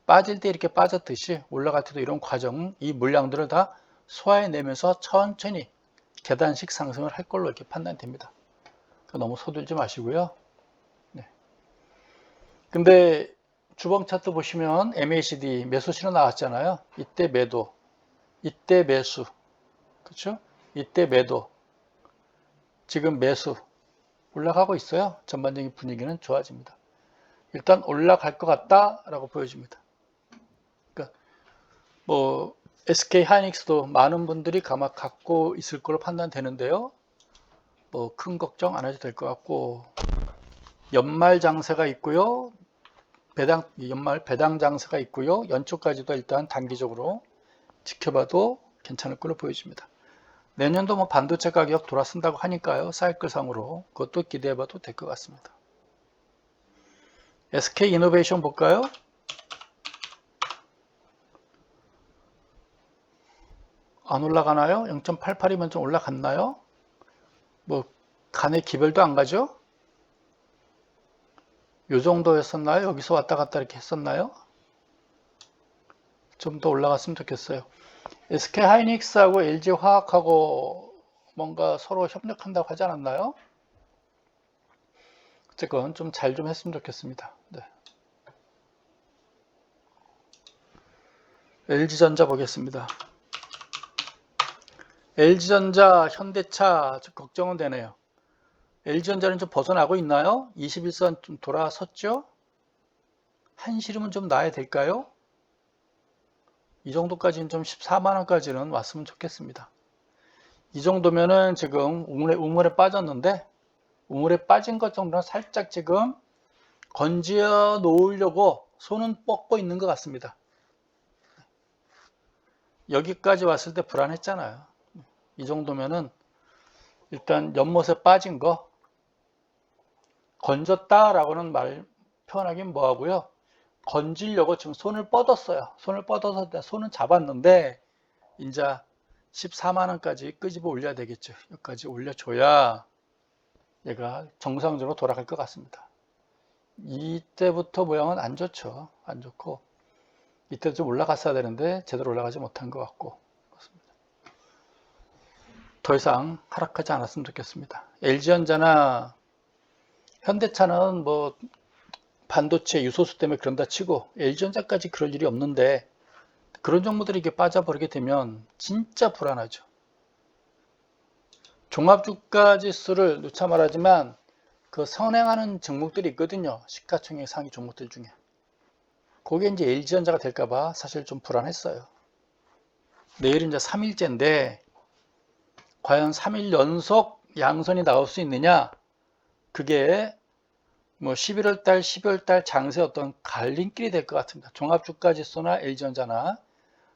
빠질 때 이렇게 빠졌듯이 올라갈 때도 이런 과정, 이 물량들을 다 소화해내면서 천천히 계단식 상승을 할 걸로 이렇게 판단됩니다. 너무 서둘지 마시고요. 네. 근데 주봉 차트 보시면 MACD 매수 신호 나왔잖아요. 이때 매도, 이때 매수, 그렇죠? 이때 매도, 지금 매수 올라가고 있어요. 전반적인 분위기는 좋아집니다. 일단 올라갈 것 같다라고 보여집니다. 그러니까 뭐 SK 하이닉스도 많은 분들이 감아 갖고 있을 걸로 판단되는데요. 뭐 큰 걱정 안 해도 될 것 같고 연말 장세가 있고요. 연말 배당 장세가 있고요. 연초까지도 일단 단기적으로 지켜봐도 괜찮을 걸로 보여집니다. 내년도 뭐 반도체 가격 돌아선다고 하니까요. 사이클상으로 그것도 기대해봐도 될 것 같습니다. SK 이노베이션 볼까요? 안 올라가나요? 0.88이면 좀 올라갔나요? 뭐 간의 기별도 안 가죠? 요 정도였었나요? 여기서 왔다 갔다 이렇게 했었나요? 좀 더 올라갔으면 좋겠어요. SK 하이닉스하고 LG 화학하고 뭔가 서로 협력한다고 하지 않았나요? 어쨌건 좀 잘 좀 했으면 좋겠습니다. 네. LG전자 보겠습니다. LG전자, 현대차 좀 걱정은 되네요. LG전자는 좀 벗어나고 있나요? 21선 좀 돌아섰죠? 한시름은 좀 나야 될까요? 이 정도까지는 좀 14만원까지는 왔으면 좋겠습니다. 이 정도면은 지금 우물에 빠졌는데 우물에 빠진 것 정도는 살짝 지금 건지어 놓으려고 손은 뻗고 있는 것 같습니다. 여기까지 왔을 때 불안했잖아요. 이 정도면은 일단 연못에 빠진 거 건졌다라고는 표현하긴 뭐하고요. 건지려고 지금 손을 뻗었어요. 손을 뻗어서 손은 잡았는데 이제 14만원까지 끄집어 올려야 되겠죠. 여기까지 올려줘야 얘가 정상적으로 돌아갈 것 같습니다. 이때부터 모양은 안 좋죠. 안 좋고 이때 좀 올라갔어야 되는데 제대로 올라가지 못한 것 같고 그렇습니다. 더 이상 하락하지 않았으면 좋겠습니다. LG전자나 현대차는 뭐 반도체 유소수 때문에 그런다 치고 LG전자까지 그럴 일이 없는데 그런 종목들이 이렇게 빠져버리게 되면 진짜 불안하죠. 종합주가지수를 누차 말하지만 그 선행하는 종목들이 있거든요. 시가총액 상위 종목들 중에. 그게 이제 LG전자가 될까봐 사실 좀 불안했어요. 내일은 이제 3일째인데 과연 3일 연속 양선이 나올 수 있느냐? 그게 뭐 11월달, 12월달 장세 어떤 갈림길이 될 것 같습니다. 종합주가지수나 LG전자나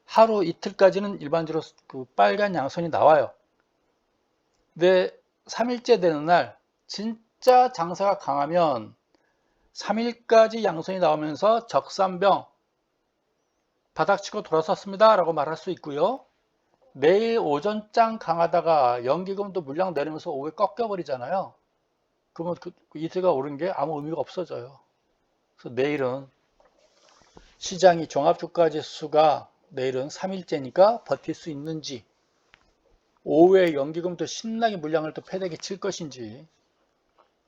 하루 이틀까지는 일반적으로 그 빨간 양선이 나와요. 근데 3일째 되는 날 진짜 장세가 강하면 3일까지 양선이 나오면서 적산병 바닥치고 돌아섰습니다 라고 말할 수 있고요. 내일 오전장 강하다가 연기금도 물량 내리면서 오후에 꺾여버리잖아요. 그러면 그 이틀가 오른 게 아무 의미가 없어져요. 그래서 내일은 시장이 종합주가지수가 내일은 3일째니까 버틸 수 있는지, 오후에 연기금도 신나게 물량을 또 패대기 칠 것인지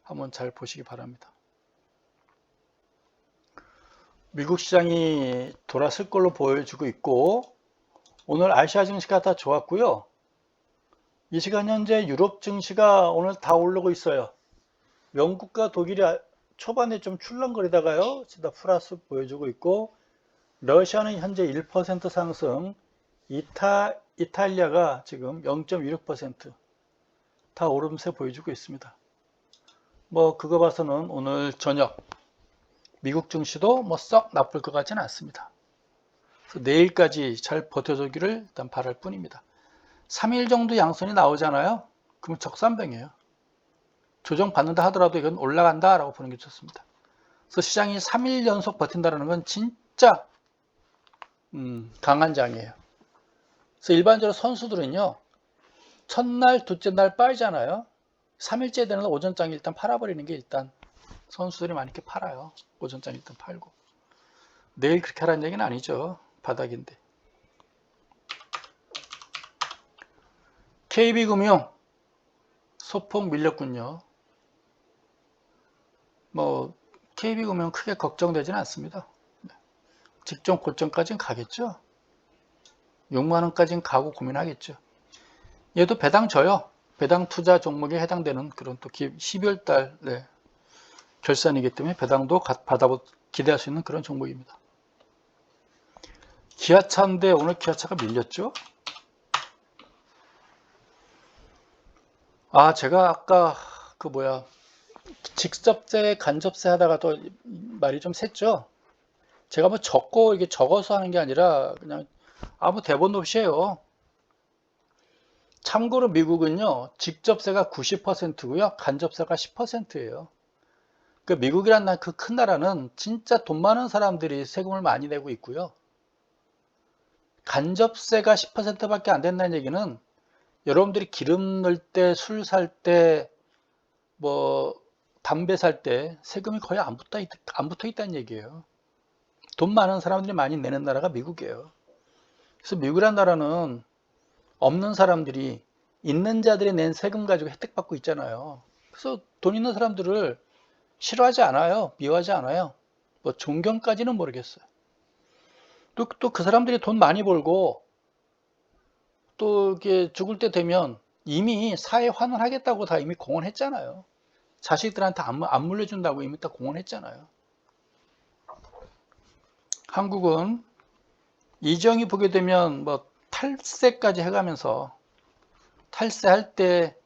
한번 잘 보시기 바랍니다. 미국 시장이 돌았을 걸로 보여지고 있고, 오늘 아시아 증시가 다 좋았고요. 이 시간 현재 유럽 증시가 오늘 다 오르고 있어요. 영국과 독일이 초반에 좀 출렁거리다가요, 진짜 플러스 보여주고 있고, 러시아는 현재 1% 상승, 이탈리아가 지금 0.26% 다 오름세 보여주고 있습니다. 뭐 그거 봐서는 오늘 저녁 미국 증시도 뭐 썩 나쁠 것 같지는 않습니다. 그래서 내일까지 잘 버텨주기를 일단 바랄 뿐입니다. 3일 정도 양선이 나오잖아요. 그럼 적산병이에요. 조정받는다 하더라도 이건 올라간다 라고 보는 게 좋습니다. 그래서 시장이 3일 연속 버틴다는 건 진짜 강한 장이에요. 그래서 일반적으로 선수들은요, 첫날, 둘째 날 빠지잖아요. 3일째 되는 오전장이 일단 팔아버리는 게 일단 선수들이 많이 이렇게 팔아요. 오전장 일단 팔고. 내일 그렇게 하라는 얘기는 아니죠. 바닥인데. KB금융 소폭 밀렸군요. 뭐 KB금융 크게 걱정되지는 않습니다. 직전 고점까지는 가겠죠. 6만원까지는 가고 고민하겠죠. 얘도 배당 져요. 배당 투자 종목에 해당되는 그런 또 12월달 결산이기 때문에 배당도 기대할 수 있는 그런 종목입니다. 기아차인데 오늘 기아차가 밀렸죠. 제가 아까 직접세 간접세 하다가 또 말이 좀 샜죠. 제가 뭐 이게 적어서 하는 게 아니라 그냥 아무 대본 없이 해요. 참고로 미국은요, 직접세가 90%고요, 간접세가 10%예요. 그 미국이란 그 큰 나라는 진짜 돈 많은 사람들이 세금을 많이 내고 있고요. 간접세가 10%밖에 안 된다는 얘기는 여러분들이 기름 넣을 때, 술 살 때, 뭐 담배 살 때 세금이 거의 안 붙어 있다는 얘기예요. 돈 많은 사람들이 많이 내는 나라가 미국이에요. 그래서 미국이란 나라는 없는 사람들이 있는 자들이 낸 세금 가지고 혜택 받고 있잖아요. 그래서 돈 있는 사람들을 싫어하지 않아요. 미워하지 않아요. 뭐 존경까지는 모르겠어요. 또 그 사람들이 돈 많이 벌고 또 이게 죽을 때 되면 이미 사회 환원하겠다고 다 이미 공언했잖아요. 자식들한테 안 물려준다고 이미 다 공언했잖아요. 한국은 이정희 보게 되면 뭐 탈세까지 해가면서 탈세할 때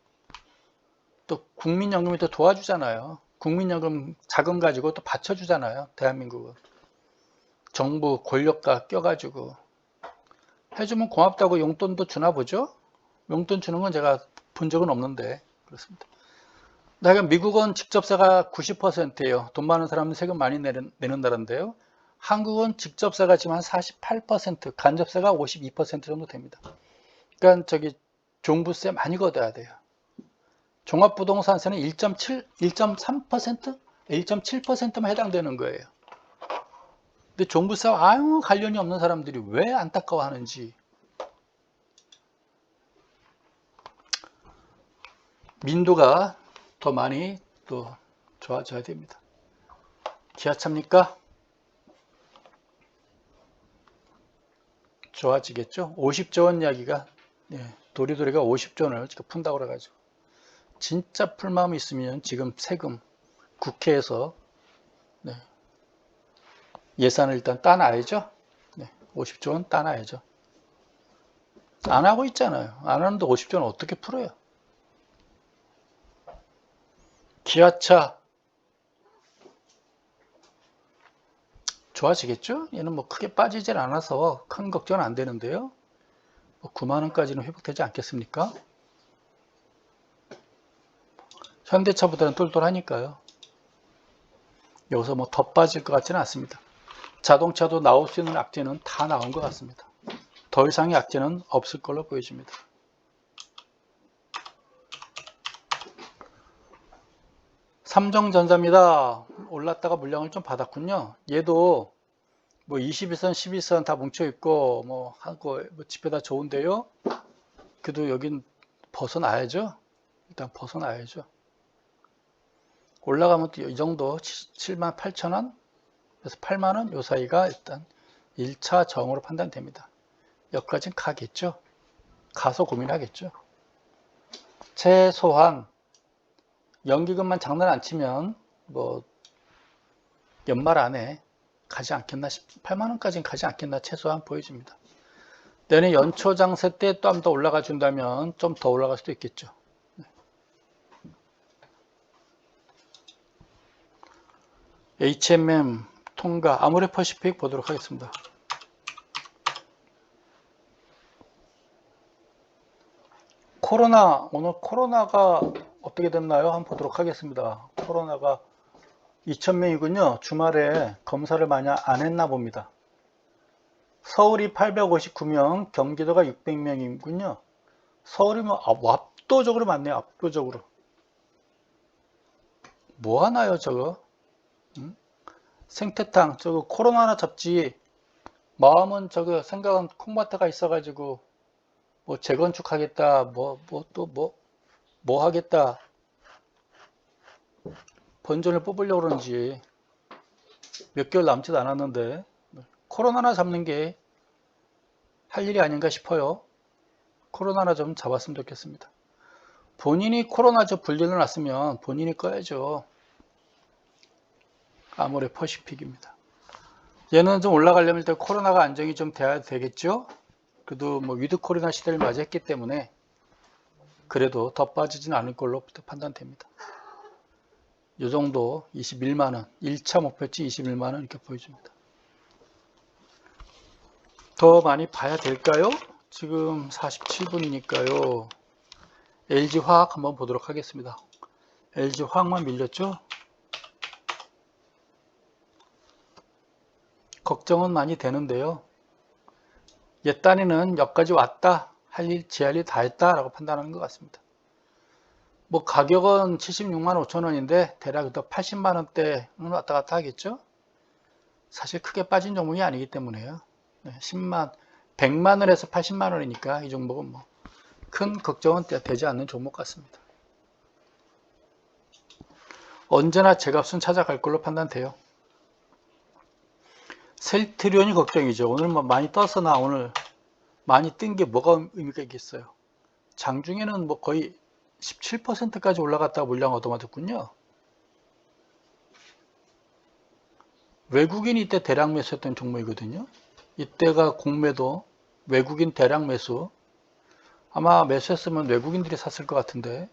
또 국민연금이 또 도와주잖아요. 국민연금 자금 가지고 또 받쳐주잖아요. 대한민국은. 정부 권력과 껴가지고 해주면 고맙다고 용돈도 주나 보죠. 용돈 주는 건 제가 본 적은 없는데 그렇습니다. 그러니까 미국은 직접세가 90%예요. 돈 많은 사람은 세금 많이 내는 나라인데요. 한국은 직접세가 지금 한 48%, 간접세가 52% 정도 됩니다. 그러니까 종부세 많이 걷어야 돼요. 종합부동산세는 1.3%? 1.7%만 해당되는 거예요. 근데 종부세와 아무 관련이 없는 사람들이 왜 안타까워하는지. 민도가 더 많이 또 좋아져야 됩니다. 기아차입니까? 좋아지겠죠? 50조 원 이야기가, 도리도리가 50조 원을 지금 푼다고 그래가지고. 진짜 풀 마음이 있으면 지금 세금 국회에서 예산을 일단 따놔야죠. 50조 원 따놔야죠. 안 하고 있잖아요. 안 하는데 50조 원 어떻게 풀어요? 기아차 좋아지겠죠? 얘는 뭐 크게 빠지질 않아서 큰 걱정은 안 되는데요. 9만원까지는 회복되지 않겠습니까? 현대차보다는 똘똘하니까요. 여기서 뭐 더 빠질 것 같지는 않습니다. 자동차도 나올 수 있는 악재는 다 나온 것 같습니다. 더 이상의 악재는 없을 걸로 보여집니다. 삼성전자입니다. 올랐다가 물량을 좀 받았군요. 얘도 뭐 21선, 12선 다 뭉쳐있고 뭐 하고 뭐 지표 다 좋은데요. 그래도 여긴 벗어나야죠. 일단 벗어나야죠. 올라가면 또 이 정도 78,000원 그래서 8만원 요 사이가 일단 1차 저항으로 판단됩니다. 여기까지는 가겠죠. 가서 고민하겠죠. 최소한 연기금만 장난 안 치면 뭐 연말 안에 가지 않겠나 8만원까지는 가지 않겠나 최소한 보여집니다. 내년 연초 장세 때 또 한 번 더 올라가 준다면 좀 더 올라갈 수도 있겠죠. HMM 통과 아모레퍼시픽 보도록 하겠습니다. 오늘 코로나가 어떻게 됐나요? 한번 보도록 하겠습니다. 코로나가 2,000명이군요. 주말에 검사를 많이 안 했나 봅니다. 서울이 859명, 경기도가 600명이군요. 서울이 뭐 압도적으로 많네요. 압도적으로. 뭐 하나요, 저거? 생태탕, 저거 코로나나 잡지. 마음은 저거 생각은 콩밭에가 있어가지고 뭐 재건축하겠다, 뭐 하겠다. 본전을 뽑으려고 그러는지 몇 개월 남지도 않았는데 코로나나 잡는 게 할 일이 아닌가 싶어요. 코로나나 좀 잡았으면 좋겠습니다. 본인이 코로나 저 불리를 났으면 본인이 꺼야죠. 아모레퍼시픽입니다. 얘는 좀 올라가려면 일단 코로나가 안정이 좀 돼야 되겠죠. 그래도 뭐 위드 코로나 시대를 맞이했기 때문에 그래도 더 빠지지는 않을 걸로 판단됩니다. 이 정도 21만원, 1차 목표치 21만원 이렇게 보여줍니다. 더 많이 봐야 될까요? 지금 47분이니까요. LG화학 한번 보도록 하겠습니다. LG화학만 밀렸죠? 걱정은 많이 되는데요. 옛단에는 여기까지 왔다, 할 일, 제 할 일 다 했다라고 판단하는 것 같습니다. 뭐 가격은 76만 5천 원인데 대략 80만 원대는 왔다 갔다 하겠죠? 사실 크게 빠진 종목이 아니기 때문에요. 100만 원에서 80만 원이니까 이 종목은 뭐 큰 걱정은 되지 않는 종목 같습니다. 언제나 제 값은 찾아갈 걸로 판단돼요. 셀트리온이 걱정이죠. 오늘 뭐 많이 떴으나 오늘 많이 뜬 게 뭐가 의미가 있겠어요. 장중에는 뭐 거의 17%까지 올라갔다가 물량 얻어맞았군요. 외국인이 이때 대량 매수했던 종목이거든요. 이때가 공매도 외국인 대량 매수 아마 매수했으면 외국인들이 샀을 것 같은데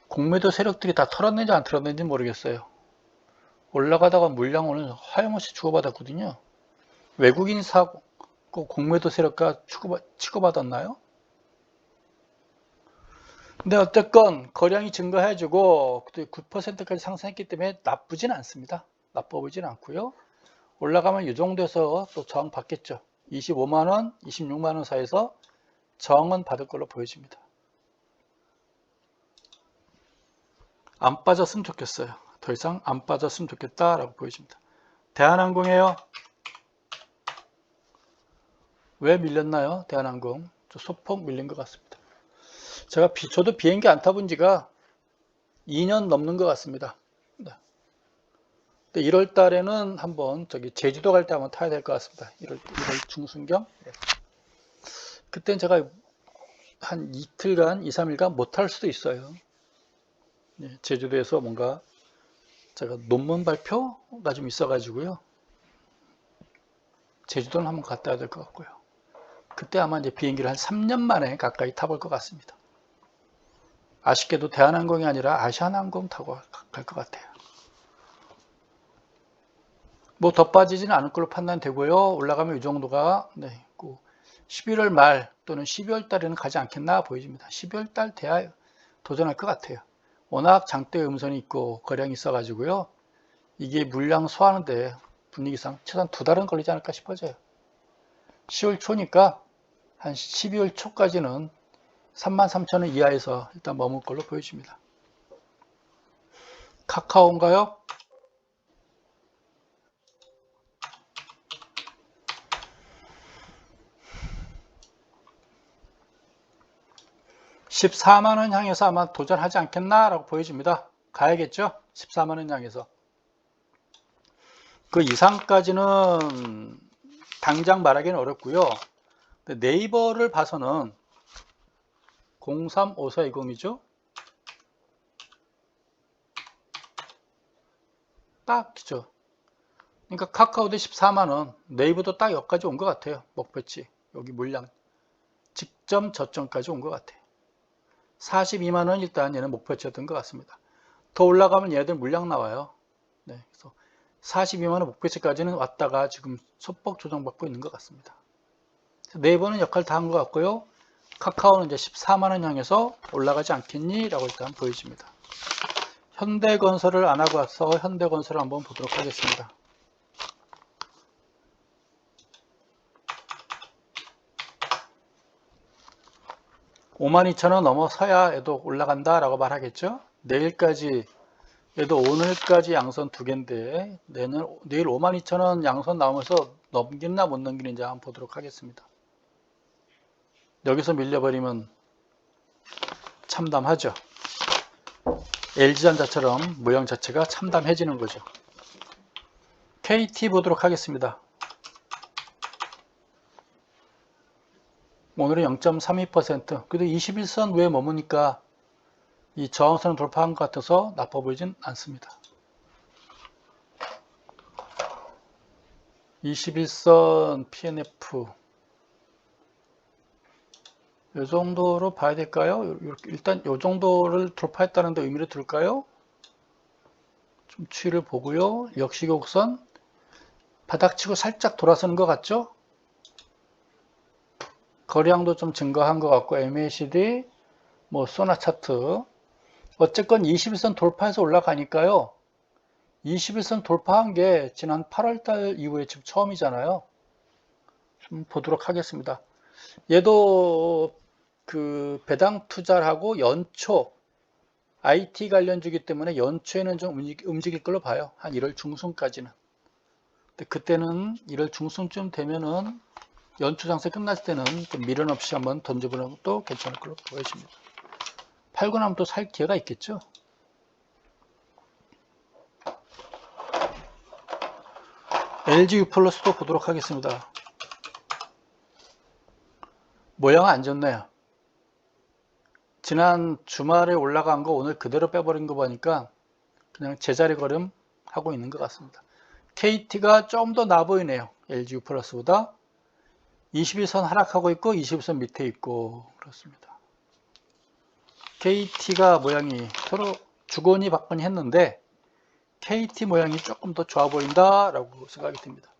공매도 세력들이 다 털었는지 안 털었는지 모르겠어요. 올라가다가 물량 오늘 하염없이 주고받았거든요. 외국인 사고 공매도 세력과 치고받았나요? 근데 어쨌건 거량이 증가해주고 9%까지 상승했기 때문에 나쁘진 않습니다. 나빠 보이진 않고요. 올라가면 이 정도에서 또 저항 받겠죠. 25만원, 26만원 사이에서 저항은 받을 걸로 보여집니다. 안 빠졌으면 좋겠어요. 더 이상 안 빠졌으면 좋겠다라고 보여집니다. 대한항공이에요. 왜 밀렸나요? 대한항공. 소폭 밀린 것 같습니다. 저도 비행기 안 타본 지가 2년 넘는 것 같습니다. 네. 1월 달에는 한번 제주도 갈 때 한번 타야 될 것 같습니다. 1월 중순경. 네. 그땐 제가 한 이틀간, 2, 3일간 못 탈 수도 있어요. 네, 제주도에서 뭔가 제가 논문 발표가 좀 있어가지고요. 제주도는 한번 갔다 와야 될 것 같고요. 그때 아마 이제 비행기를 한 3년 만에 가까이 타볼 것 같습니다. 아쉽게도 대한항공이 아니라 아시아나항공 타고 갈 것 같아요. 뭐 더 빠지지는 않을 걸로 판단되고요. 올라가면 이 정도가 있고 11월 말 또는 12월 달에는 가지 않겠나 보여집니다. 12월 달 돼야 도전할 것 같아요. 워낙 장대 음선이 있고 거량이 있어가지고요. 이게 물량 소화하는데 분위기상 최소한 2달은 걸리지 않을까 싶어져요. 10월 초니까 한 12월 초까지는 33,000원 이하에서 일단 머물 걸로 보여집니다. 카카오인가요? (14만원) 향해서 아마 도전하지 않겠나 라고 보여집니다. 가야겠죠? 14만원 향해서. 그 이상까지는 당장 말하기는 어렵고요. 네이버를 봐서는 035420이죠. 딱이죠. 그러니까 카카오도 14만원, 네이버도 딱 여기까지 온 것 같아요. 목표치, 여기 물량 직전 저점까지 온 것 같아요. 42만원 일단 얘는 목표치였던 것 같습니다. 더 올라가면 얘들 물량 나와요. 네, 그래서 42만원 목표치까지는 왔다가 지금 소폭 조정받고 있는 것 같습니다. 네이버는 역할 다 한 것 같고요. 카카오는 이제 14만원 향해서 올라가지 않겠니? 라고 일단 보여집니다. 현대건설을 안 하고 와서 현대건설을 한번 보도록 하겠습니다. 52,000원 넘어서야 얘도 올라간다 라고 말하겠죠. 내일까지 얘도 오늘까지 양선 두 개인데 내일 52,000원 양선 나오면서 넘기나 못 넘기는지 한번 보도록 하겠습니다. 여기서 밀려버리면 참담하죠. LG전자처럼 모양 자체가 참담해지는 거죠. KT 보도록 하겠습니다. 오늘은 0.32%. 그래도 21선 외에 머무니까 이 저항선을 돌파한 것 같아서 나빠 보이진 않습니다. 21선 PNF 이 정도로 봐야 될까요? 일단 이 정도를 돌파했다는 데 의미를 둘까요? 좀 추이를 보고요. 역시곡선 바닥치고 살짝 돌아서는 것 같죠? 거래량도 좀 증가한 것 같고 MACD 뭐 소나 차트 어쨌건 21선 돌파해서 올라가니까요. 21선 돌파한 게 지난 8월달 이후에 지금 처음이잖아요. 좀 보도록 하겠습니다. 얘도 그 배당 투자를 하고 연초 IT 관련주기 때문에 연초에는 좀 움직일 걸로 봐요. 한 1월 중순까지는. 근데 그때는 1월 중순쯤 되면은 연초 장세 끝났을 때는 좀 미련 없이 한번 던져보는 것도 괜찮을 걸로 보여집니다. 팔고 나면 또 살 기회가 있겠죠. LG U+도 보도록 하겠습니다. 모양은 안 좋네요. 지난 주말에 올라간 거 오늘 그대로 빼버린 거 보니까 그냥 제자리 걸음 하고 있는 것 같습니다. KT가 좀 더 나아 보이네요. LG U+보다 21선 하락하고 있고 21선 밑에 있고 그렇습니다. KT가 모양이 서로 주거니 받거니 했는데 KT 모양이 조금 더 좋아 보인다 라고 생각이 듭니다.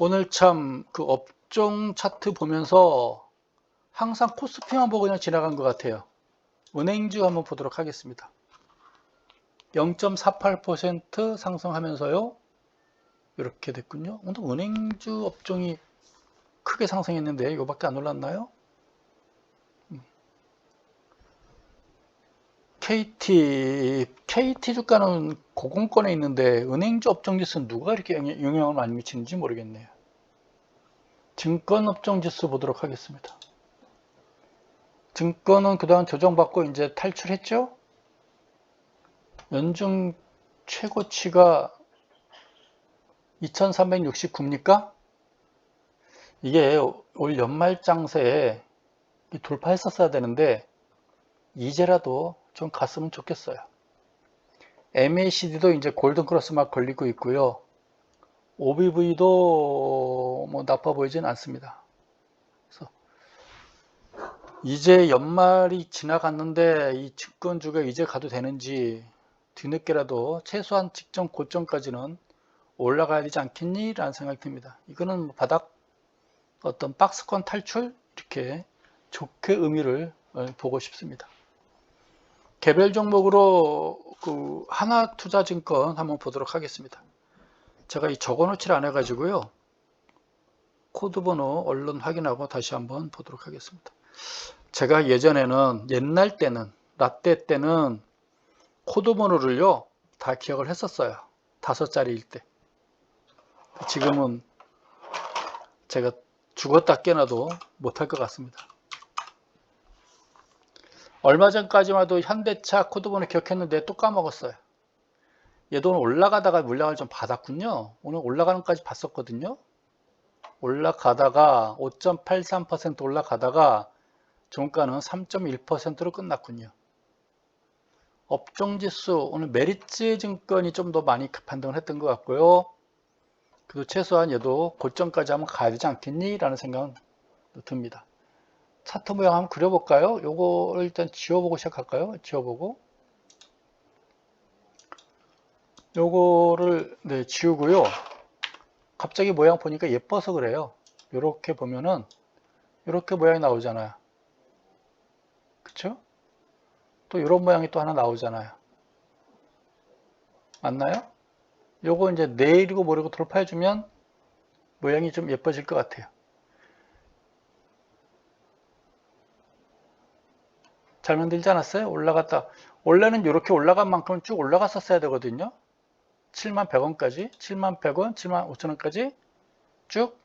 오늘 참 그 업종 차트 보면서 항상 코스피만 보고 그냥 지나간 것 같아요. 은행주 한번 보도록 하겠습니다. 0.48% 상승하면서요. 이렇게 됐군요. 오늘 은행주 업종이 크게 상승했는데 이거밖에 안 올랐나요? KT 주가는 고공권에 있는데 은행주 업종 지수는 누가 이렇게 영향을 많이 미치는지 모르겠네요. 증권 업종 지수 보도록 하겠습니다. 증권은 그동안 조정받고 이제 탈출했죠? 연중 최고치가 2369입니까? 이게 올 연말 장세에 돌파했었어야 되는데 이제라도 좀 갔으면 좋겠어요. MACD도 이제 골든 크로스 막 걸리고 있고요. OBV도 뭐 나빠 보이진 않습니다. 그래서 이제 연말이 지나갔는데 이 증권주가 이제 가도 되는지 뒤늦게라도 최소한 직전 고점까지는 올라가야 되지 않겠니? 라는 생각이 듭니다. 이거는 바닥 어떤 박스권 탈출 이렇게 좋게 의미를 보고 싶습니다. 개별 종목으로 그 하나투자증권 한번 보도록 하겠습니다. 제가 이 적어놓지를 않아 가지고요. 코드 번호 얼른 확인하고 다시 한번 보도록 하겠습니다. 제가 예전에는 옛날 때는 라떼 때는 코드 번호를요 다 기억을 했었어요. 5자리일 때. 지금은 제가 죽었다 깨어나도 못할 것 같습니다. 얼마 전까지만 해도 현대차 코드 번호 기억했는데 또 까먹었어요. 얘도 오늘 올라가다가 물량을 좀 받았군요. 오늘 올라가는 것까지 봤었거든요. 올라가다가 5.83% 올라가다가 종가는 3.1%로 끝났군요. 업종지수 오늘 메리츠 증권이 좀 더 많이 반등을 했던 것 같고요. 그래도 최소한 얘도 고점까지 한번 가야 되지 않겠니? 라는 생각은 듭니다. 차트 모양 한번 그려볼까요? 요거를 일단 지워보고 시작할까요? 지워보고 요거를 지우고요. 갑자기 모양 보니까 예뻐서 그래요. 요렇게 보면은 요렇게 모양이 나오잖아요. 그쵸? 또 이런 모양이 또 하나 나오잖아요. 맞나요? 요거 이제 내일이고 모레고 돌파해주면 모양이 좀 예뻐질 것 같아요. 잘 만들지 않았어요? 올라갔다. 원래는 이렇게 올라간 만큼 쭉 올라갔었어야 되거든요. 71,100원까지, 71,100원, 75,000원까지 쭉.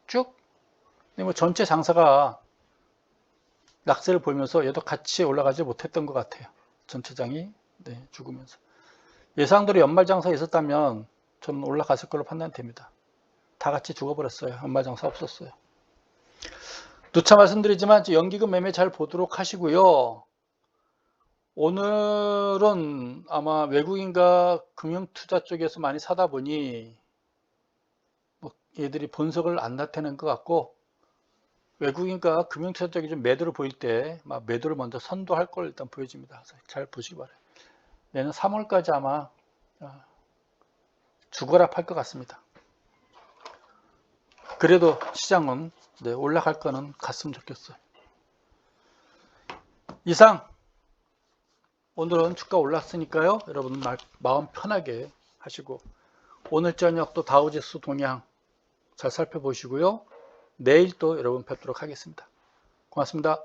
근데 뭐 전체 장사가 낙세를 보이면서 얘도 같이 올라가지 못했던 것 같아요. 전체장이 죽으면서. 예상대로 연말 장사가 있었다면 저는 올라갔을 걸로 판단됩니다. 다 같이 죽어버렸어요. 연말 장사 없었어요. 누차 말씀드리지만 연기금 매매 잘 보도록 하시고요. 오늘은 아마 외국인과 금융투자 쪽에서 많이 사다 보니 뭐 얘들이 본석을 안 나타낸 것 같고, 외국인과 금융투자 쪽이 좀 매도를 보일 때 막 매도를 먼저 선도할 걸 일단 보여집니다. 잘 보시기 바라요. 내년 3월까지 아마 죽어라 팔 것 같습니다. 그래도 시장은 올라갈 거는 갔으면 좋겠어요. 이상 오늘은 주가 올랐으니까요. 여러분 마음 편하게 하시고 오늘 저녁 또 다우지수 동향 잘 살펴보시고요. 내일 또 여러분 뵙도록 하겠습니다. 고맙습니다.